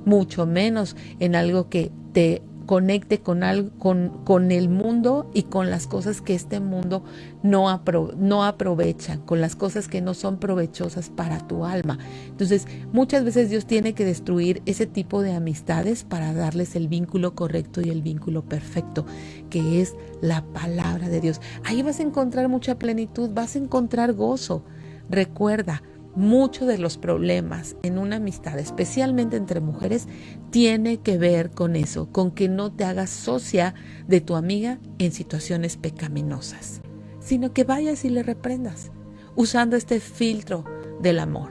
mucho menos en algo que te conecte con el mundo y con las cosas que este mundo no aprovecha, con las cosas que no son provechosas para tu alma. Entonces, muchas veces Dios tiene que destruir ese tipo de amistades para darles el vínculo correcto y el vínculo perfecto, que es la palabra de Dios. Ahí vas a encontrar mucha plenitud, vas a encontrar gozo. Recuerda, muchos de los problemas en una amistad, especialmente entre mujeres, tiene que ver con eso, con que no te hagas socia de tu amiga en situaciones pecaminosas, sino que vayas y le reprendas, usando este filtro del amor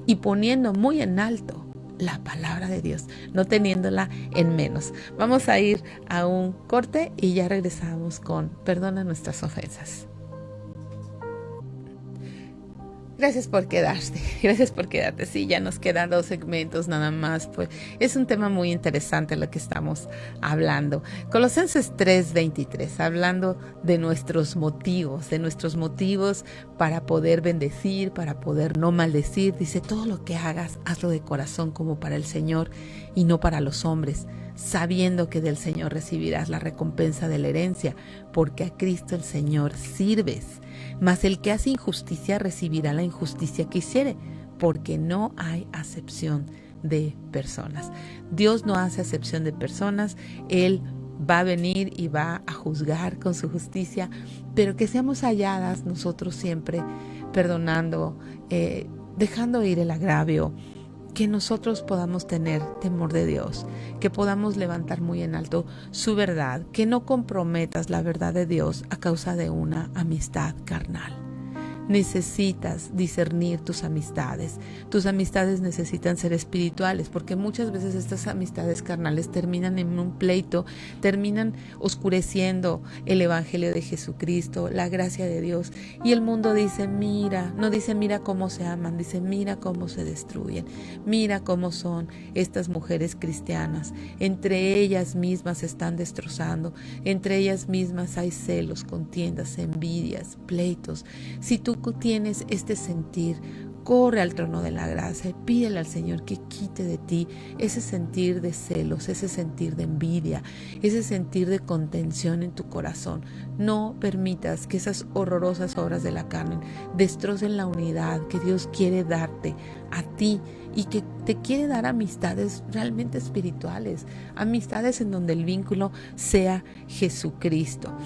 y poniendo muy en alto la palabra de Dios, no teniéndola en menos. Vamos a ir a un corte y ya regresamos con Perdona nuestras ofensas. Gracias por quedarte. Sí, ya nos quedan 2 segmentos nada más. Pues es un tema muy interesante lo que estamos hablando. Colosenses 3:23, hablando de nuestros motivos para poder bendecir, para poder no maldecir. Dice, todo lo que hagas, hazlo de corazón como para el Señor y no para los hombres, sabiendo que del Señor recibirás la recompensa de la herencia, porque a Cristo el Señor sirves. Mas el que hace injusticia recibirá la injusticia que hiciere, porque no hay acepción de personas. Dios no hace acepción de personas. Él va a venir y va a juzgar con su justicia, pero que seamos halladas nosotros siempre perdonando, dejando ir el agravio, que nosotros podamos tener temor de Dios, que podamos levantar muy en alto su verdad, que no comprometas la verdad de Dios a causa de una amistad carnal. Necesitas discernir tus amistades. Tus amistades necesitan ser espirituales, porque muchas veces estas amistades carnales terminan en un pleito, terminan oscureciendo el evangelio de Jesucristo, la gracia de Dios. Y el mundo dice, no dice mira cómo se aman, dice mira cómo se destruyen, mira cómo son estas mujeres cristianas. Entre ellas mismas se están destrozando, entre ellas mismas hay celos, contiendas, envidias, pleitos. Si tú tienes este sentir, corre al trono de la gracia y pídele al Señor que quite de ti ese sentir de celos, ese sentir de envidia, ese sentir de contención en tu corazón. No permitas que esas horrorosas obras de la carne destrocen la unidad que Dios quiere darte a ti y que te quiere dar amistades realmente espirituales, amistades en donde el vínculo sea Jesucristo.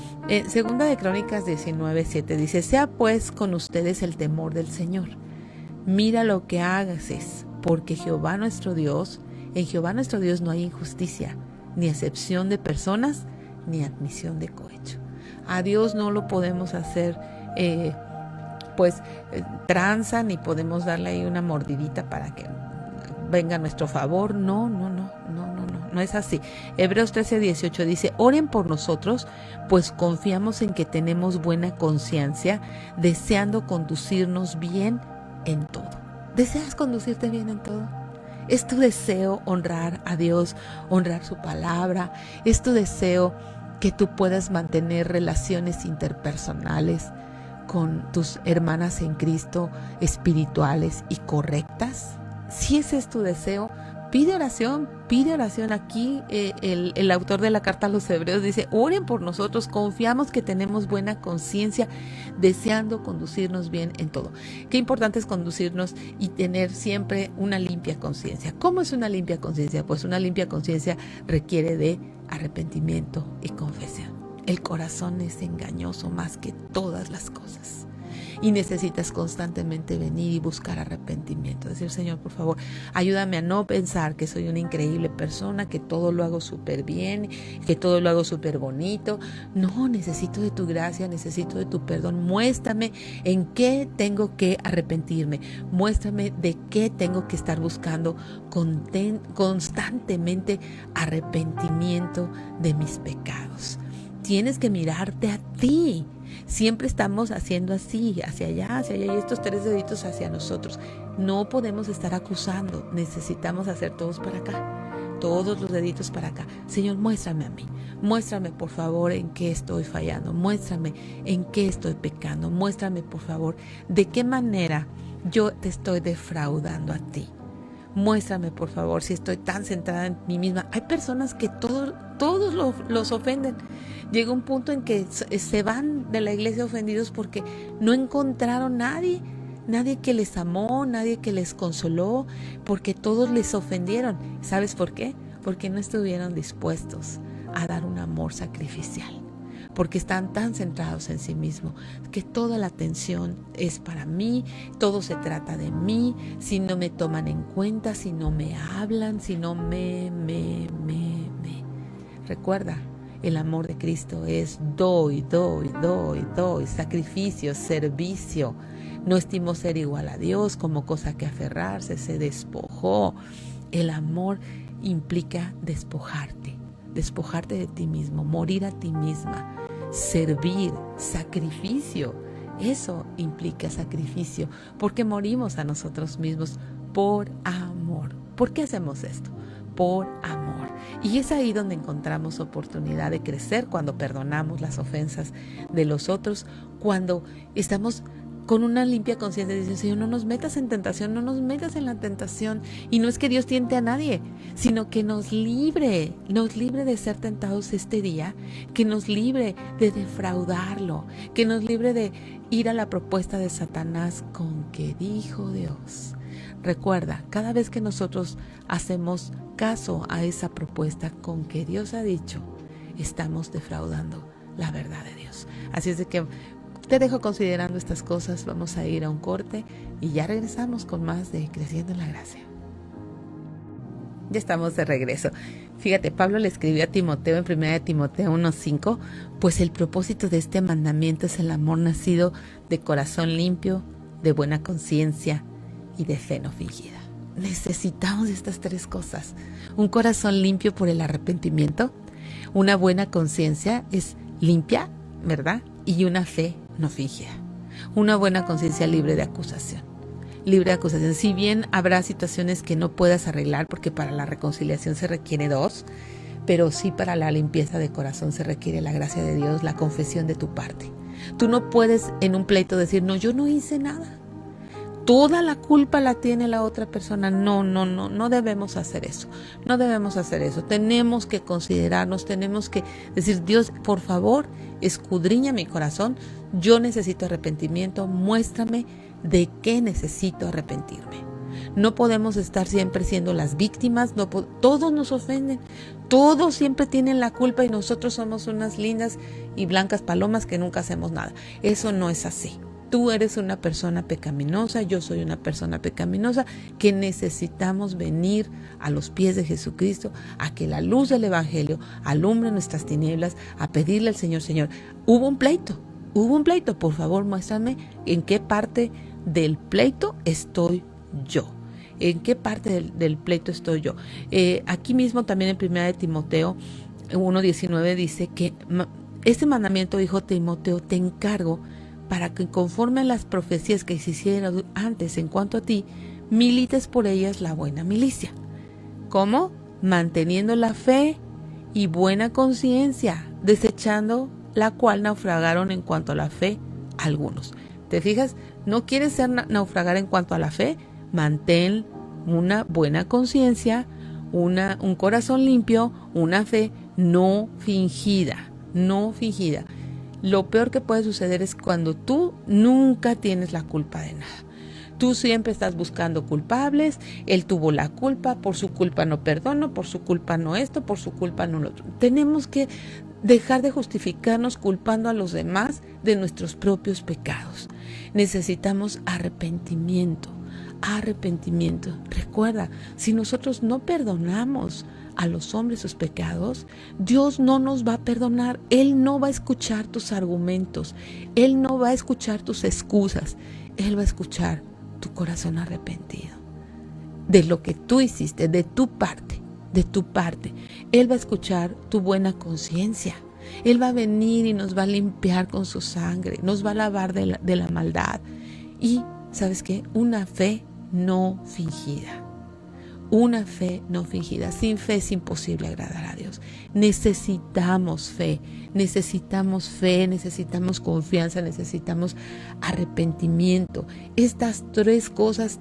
Segunda de Crónicas 19:7 dice, sea pues con ustedes el temor del Señor. Mira lo que hagas, porque en Jehová nuestro Dios no hay injusticia, ni acepción de personas, ni admisión de cohecho. A Dios no lo podemos hacer tranza, ni podemos darle ahí una mordidita para que venga a nuestro favor. No es así. Hebreos 13:18 dice, oren por nosotros, pues confiamos en que tenemos buena conciencia, deseando conducirnos bien en todo. ¿Deseas conducirte bien en todo? ¿Es tu deseo honrar a Dios, honrar su palabra? ¿Es tu deseo que tú puedas mantener relaciones interpersonales con tus hermanas en Cristo espirituales y correctas? Si ese es tu deseo, pide oración. Aquí el autor de la carta a los Hebreos dice, oren por nosotros, confiamos que tenemos buena conciencia, deseando conducirnos bien en todo. Qué importante es conducirnos y tener siempre una limpia conciencia. ¿Cómo es una limpia conciencia? Pues una limpia conciencia requiere de arrepentimiento y confesión. El corazón es engañoso más que todas las cosas. y necesitas constantemente venir y buscar arrepentimiento. Decir, Señor, por favor, ayúdame a no pensar que soy una increíble persona, que todo lo hago súper bien, que todo lo hago súper bonito. No, necesito de tu gracia, necesito de tu perdón. Muéstrame en qué tengo que arrepentirme. Muéstrame de qué tengo que estar buscando constantemente arrepentimiento de mis pecados. Tienes que mirarte a ti. Siempre estamos haciendo así, hacia allá, y estos 3 deditos hacia nosotros. No podemos estar acusando, necesitamos hacer todos para acá, todos los deditos para acá. Señor, muéstrame a mí, muéstrame por favor en qué estoy fallando, muéstrame en qué estoy pecando, muéstrame por favor de qué manera yo te estoy defraudando a ti. Muéstrame por favor si estoy tan centrada en mí misma. Hay personas que todos los ofenden. Llega un punto en que se van de la iglesia ofendidos porque no encontraron nadie que les amó, nadie que les consoló, porque todos les ofendieron. ¿Sabes por qué? Porque no estuvieron dispuestos a dar un amor sacrificial. Porque están tan centrados en sí mismos que toda la atención es para mí, todo se trata de mí, si no me toman en cuenta, si no me hablan, si no me. Recuerda, el amor de Cristo es doy, sacrificio, servicio. No estimó ser igual a Dios como cosa que aferrarse, se despojó. El amor implica despojarte de ti mismo, morir a ti misma, servir, sacrificio. Eso implica sacrificio, porque morimos a nosotros mismos por amor. ¿Por qué hacemos esto? Por amor. Y es ahí donde encontramos oportunidad de crecer, cuando perdonamos las ofensas de los otros, cuando estamos con una limpia conciencia, dice, Señor, no nos metas en tentación, no nos metas en la tentación. Y no es que Dios tiente a nadie, sino que nos libre de ser tentados este día, que nos libre de defraudarlo, que nos libre de ir a la propuesta de Satanás con que dijo Dios. Recuerda, cada vez que nosotros hacemos caso a esa propuesta con que Dios ha dicho, estamos defraudando la verdad de Dios. Así es de que te dejo considerando estas cosas. Vamos a ir a un corte y ya regresamos con más de Creciendo en la Gracia. Ya estamos de regreso. Fíjate, Pablo le escribió a Timoteo en 1 Timoteo 1:5, pues el propósito de este mandamiento es el amor nacido de corazón limpio, de buena conciencia y de fe no fingida. Necesitamos estas 3 cosas. Un corazón limpio por el arrepentimiento, una buena conciencia es limpia, ¿verdad? Y una fe no fingida. Una buena conciencia libre de acusación. Libre de acusación. Si bien habrá situaciones que no puedas arreglar, porque para la reconciliación se requiere 2, pero sí para la limpieza de corazón se requiere la gracia de Dios, la confesión de tu parte. Tú no puedes en un pleito decir, no, yo no hice nada. Toda la culpa la tiene la otra persona. No debemos hacer eso. No debemos hacer eso. Tenemos que considerarnos, tenemos que decir, Dios, por favor, escudriña mi corazón. Yo necesito arrepentimiento. Muéstrame de qué necesito arrepentirme. No podemos estar siempre siendo las víctimas. Todos nos ofenden. Todos siempre tienen la culpa y nosotros somos unas lindas y blancas palomas que nunca hacemos nada. Eso no es así. Tú eres una persona pecaminosa, yo soy una persona pecaminosa, que necesitamos venir a los pies de Jesucristo, a que la luz del Evangelio alumbre nuestras tinieblas, a pedirle al Señor, Señor, hubo un pleito, por favor muéstrame en qué parte del pleito estoy yo. ¿En qué parte del pleito estoy yo? Aquí mismo también en 1 Timoteo 1:19 dice que este mandamiento, hijo Timoteo, te encargo para que conforme a las profecías que se hicieron antes en cuanto a ti, milites por ellas la buena milicia. ¿Cómo? Manteniendo la fe y buena conciencia, desechando la cual naufragaron en cuanto a la fe algunos. ¿Te fijas? ¿No quieres naufragar en cuanto a la fe? Mantén una buena conciencia, un corazón limpio, una fe no fingida. Lo peor que puede suceder es cuando tú nunca tienes la culpa de nada. Tú siempre estás buscando culpables, él tuvo la culpa, por su culpa no perdono, por su culpa no esto, por su culpa no lo otro. Tenemos que dejar de justificarnos culpando a los demás de nuestros propios pecados. necesitamos arrepentimiento. Arrepentimiento. Recuerda, si nosotros no perdonamos a los hombres sus pecados, Dios no nos va a perdonar. Él no va a escuchar tus argumentos. Él no va a escuchar tus excusas. Él va a escuchar tu corazón arrepentido de lo que tú hiciste, de tu parte. Él va a escuchar tu buena conciencia. Él va a venir y nos va a limpiar con su sangre, nos va a lavar de la maldad. Y, ¿sabes qué? Una fe no fingida. Una fe no fingida. Sin fe es imposible agradar a Dios. Necesitamos fe, necesitamos confianza, necesitamos arrepentimiento. Estas 3 cosas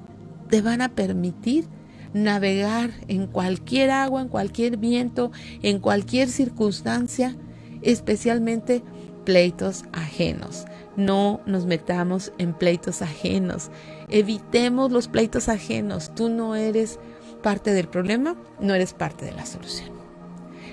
te van a permitir navegar en cualquier agua, en cualquier viento, en cualquier circunstancia, especialmente pleitos ajenos. No nos metamos en pleitos ajenos. Evitemos los pleitos ajenos. Tú no eres parte del problema, no eres parte de la solución.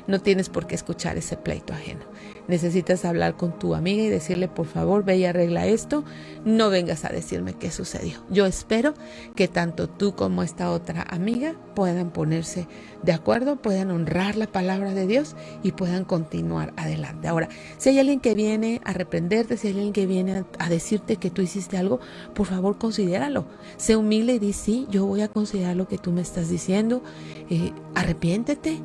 No tienes por qué escuchar ese pleito ajeno. Necesitas hablar con tu amiga y decirle, por favor, ve y arregla esto. No vengas a decirme qué sucedió. Yo espero que tanto tú como esta otra amiga puedan ponerse de acuerdo, puedan honrar la palabra de Dios y puedan continuar adelante. Ahora, si hay alguien que viene a reprenderte, si hay alguien que viene a decirte que tú hiciste algo, por favor, considéralo. Sé humilde y di, sí, yo voy a considerar lo que tú me estás diciendo. Arrepiéntete.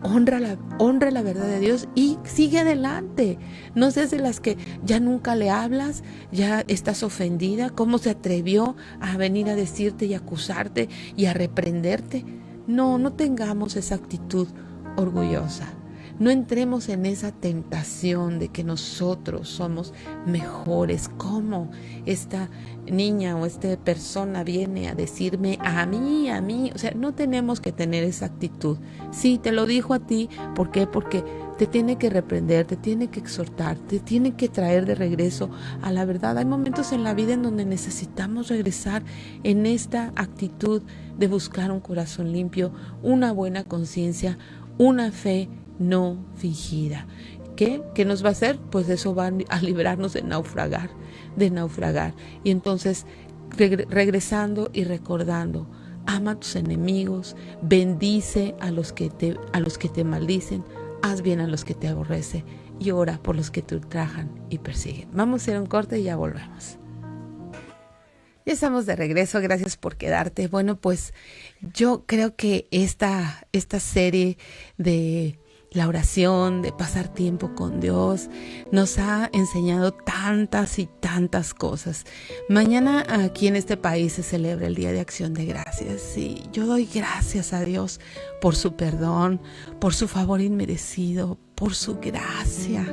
Honra la verdad de Dios y sigue adelante. No seas de las que ya nunca le hablas, ya estás ofendida. ¿Cómo se atrevió a venir a decirte y acusarte y a reprenderte? No tengamos esa actitud orgullosa. No entremos en esa tentación de que nosotros somos mejores. ¿Cómo esta niña o esta persona viene a decirme a mí? O sea, no tenemos que tener esa actitud. Sí, te lo dijo a ti. ¿Por qué? Porque te tiene que reprender, te tiene que exhortar, te tiene que traer de regreso a la verdad. Hay momentos en la vida en donde necesitamos regresar en esta actitud de buscar un corazón limpio, una buena conciencia, una fe no fingida. ¿Qué nos va a hacer? Pues eso va a librarnos de naufragar. Y entonces, regresando y recordando, ama a tus enemigos, bendice a los que te maldicen, haz bien a los que te aborrecen y ora por los que te ultrajan y persiguen. Vamos a hacer un corte y ya volvemos. Ya estamos de regreso, gracias por quedarte. Bueno, pues yo creo que esta serie de la oración, de pasar tiempo con Dios, nos ha enseñado tantas y tantas cosas. Mañana aquí en este país se celebra el Día de Acción de Gracias y yo doy gracias a Dios por su perdón, por su favor inmerecido, por su gracia,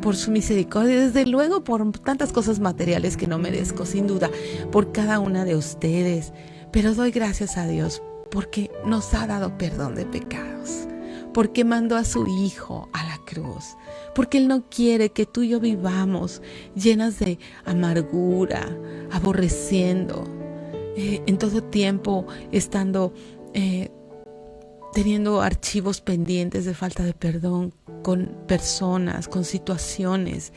por su misericordia, desde luego por tantas cosas materiales que no merezco, sin duda, por cada una de ustedes. Pero doy gracias a Dios porque nos ha dado perdón de pecados, porque mandó a su Hijo a la cruz, porque Él no quiere que tú y yo vivamos llenas de amargura, aborreciendo, en todo tiempo estando teniendo archivos pendientes de falta de perdón con personas, con situaciones.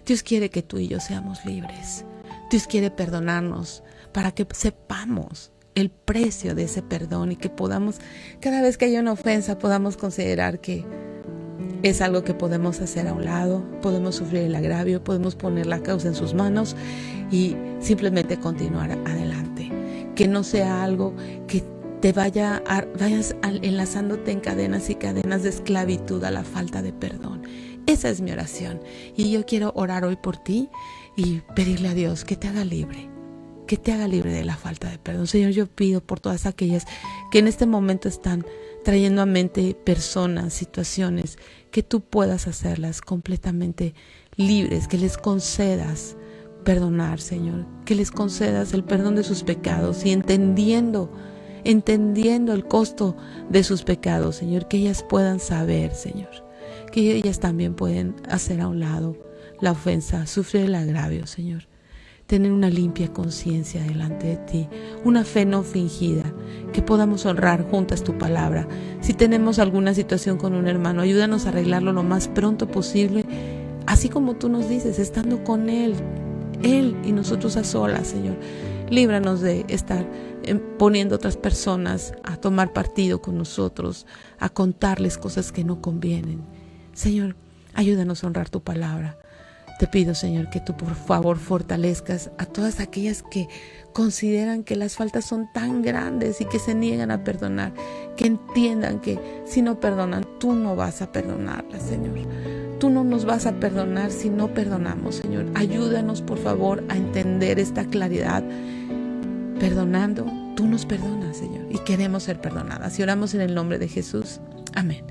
Dios quiere que tú y yo seamos libres. Dios quiere perdonarnos para que sepamos el precio de ese perdón y que podamos, cada vez que haya una ofensa, podamos considerar que es algo que podemos hacer a un lado, podemos sufrir el agravio, podemos poner la causa en sus manos y simplemente continuar adelante. Que no sea algo que te vayas enlazándote en cadenas y cadenas de esclavitud a la falta de perdón. Esa es mi oración y yo quiero orar hoy por ti y pedirle a Dios que te haga libre de la falta de perdón. Señor, yo pido por todas aquellas que en este momento están trayendo a mente personas, situaciones, que tú puedas hacerlas completamente libres, que les concedas perdonar, Señor, que les concedas el perdón de sus pecados y entendiendo el costo de sus pecados, Señor, que ellas puedan saber, Señor, que ellas también pueden hacer a un lado la ofensa, sufrir el agravio, Señor. Tener una limpia conciencia delante de ti, una fe no fingida, que podamos honrar juntas tu palabra. Si tenemos alguna situación con un hermano, ayúdanos a arreglarlo lo más pronto posible, así como tú nos dices, estando con él, Él y nosotros a solas, Señor. Líbranos de estar poniendo a otras personas a tomar partido con nosotros, a contarles cosas que no convienen. Señor, ayúdanos a honrar tu palabra. Te pido, Señor, que tú por favor fortalezcas a todas aquellas que consideran que las faltas son tan grandes y que se niegan a perdonar, que entiendan que si no perdonan, tú no vas a perdonarlas, Señor. Tú no nos vas a perdonar si no perdonamos, Señor. Ayúdanos, por favor, a entender esta claridad. Perdonando, tú nos perdonas, Señor, y queremos ser perdonadas. Y oramos en el nombre de Jesús. Amén.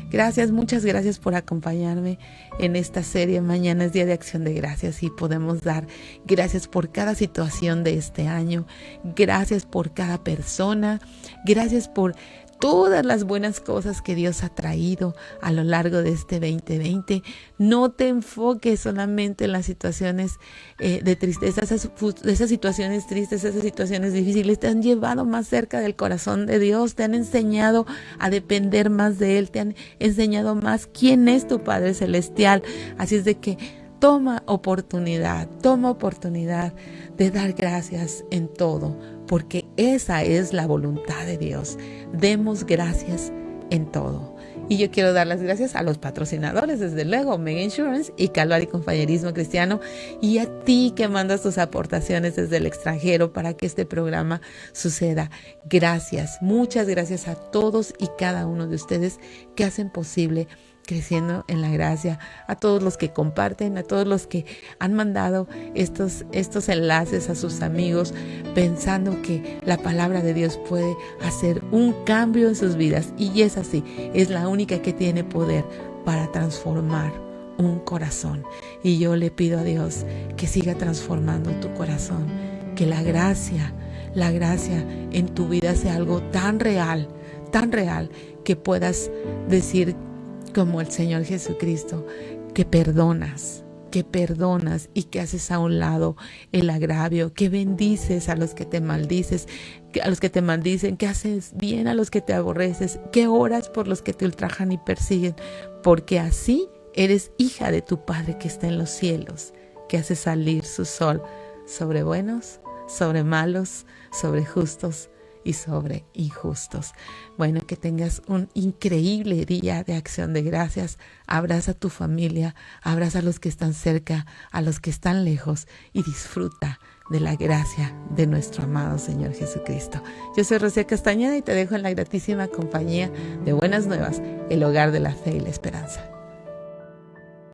Gracias, muchas gracias por acompañarme en esta serie. Mañana es Día de Acción de Gracias y podemos dar gracias por cada situación de este año. Gracias por cada persona. Gracias por todas las buenas cosas que Dios ha traído a lo largo de este 2020. No te enfoques solamente en las situaciones de tristeza. Esas situaciones tristes, esas situaciones difíciles te han llevado más cerca del corazón de Dios, te han enseñado a depender más de Él, te han enseñado más quién es tu Padre Celestial. Así es de que toma oportunidad de dar gracias en todo, porque esa es la voluntad de Dios. Demos gracias en todo. Y yo quiero dar las gracias a los patrocinadores, desde luego, Omega Insurance y Calvary Compañerismo Cristiano, y a ti que mandas tus aportaciones desde el extranjero para que este programa suceda. Gracias, muchas gracias a todos y cada uno de ustedes que hacen posible Creciendo en la Gracia, a todos los que comparten, a todos los que han mandado estos enlaces a sus amigos, pensando que la palabra de Dios puede hacer un cambio en sus vidas. Y es así, es la única que tiene poder para transformar un corazón. Y yo le pido a Dios que siga transformando tu corazón, que la gracia en tu vida sea algo tan real, que puedas decir como el Señor Jesucristo, que perdonas y que haces a un lado el agravio, que bendices a los que te maldicen, que haces bien a los que te aborreces, que oras por los que te ultrajan y persiguen, porque así eres hija de tu Padre que está en los cielos, que hace salir su sol sobre buenos, sobre malos, sobre justos y sobre injustos. Bueno, que tengas un increíble día de acción de gracias. Abraza a tu familia, abraza a los que están cerca, a los que están lejos, y disfruta de la gracia de nuestro amado Señor Jesucristo. Yo soy Rocío Castañeda y te dejo en la gratísima compañía de Buenas Nuevas, el hogar de la fe y la esperanza.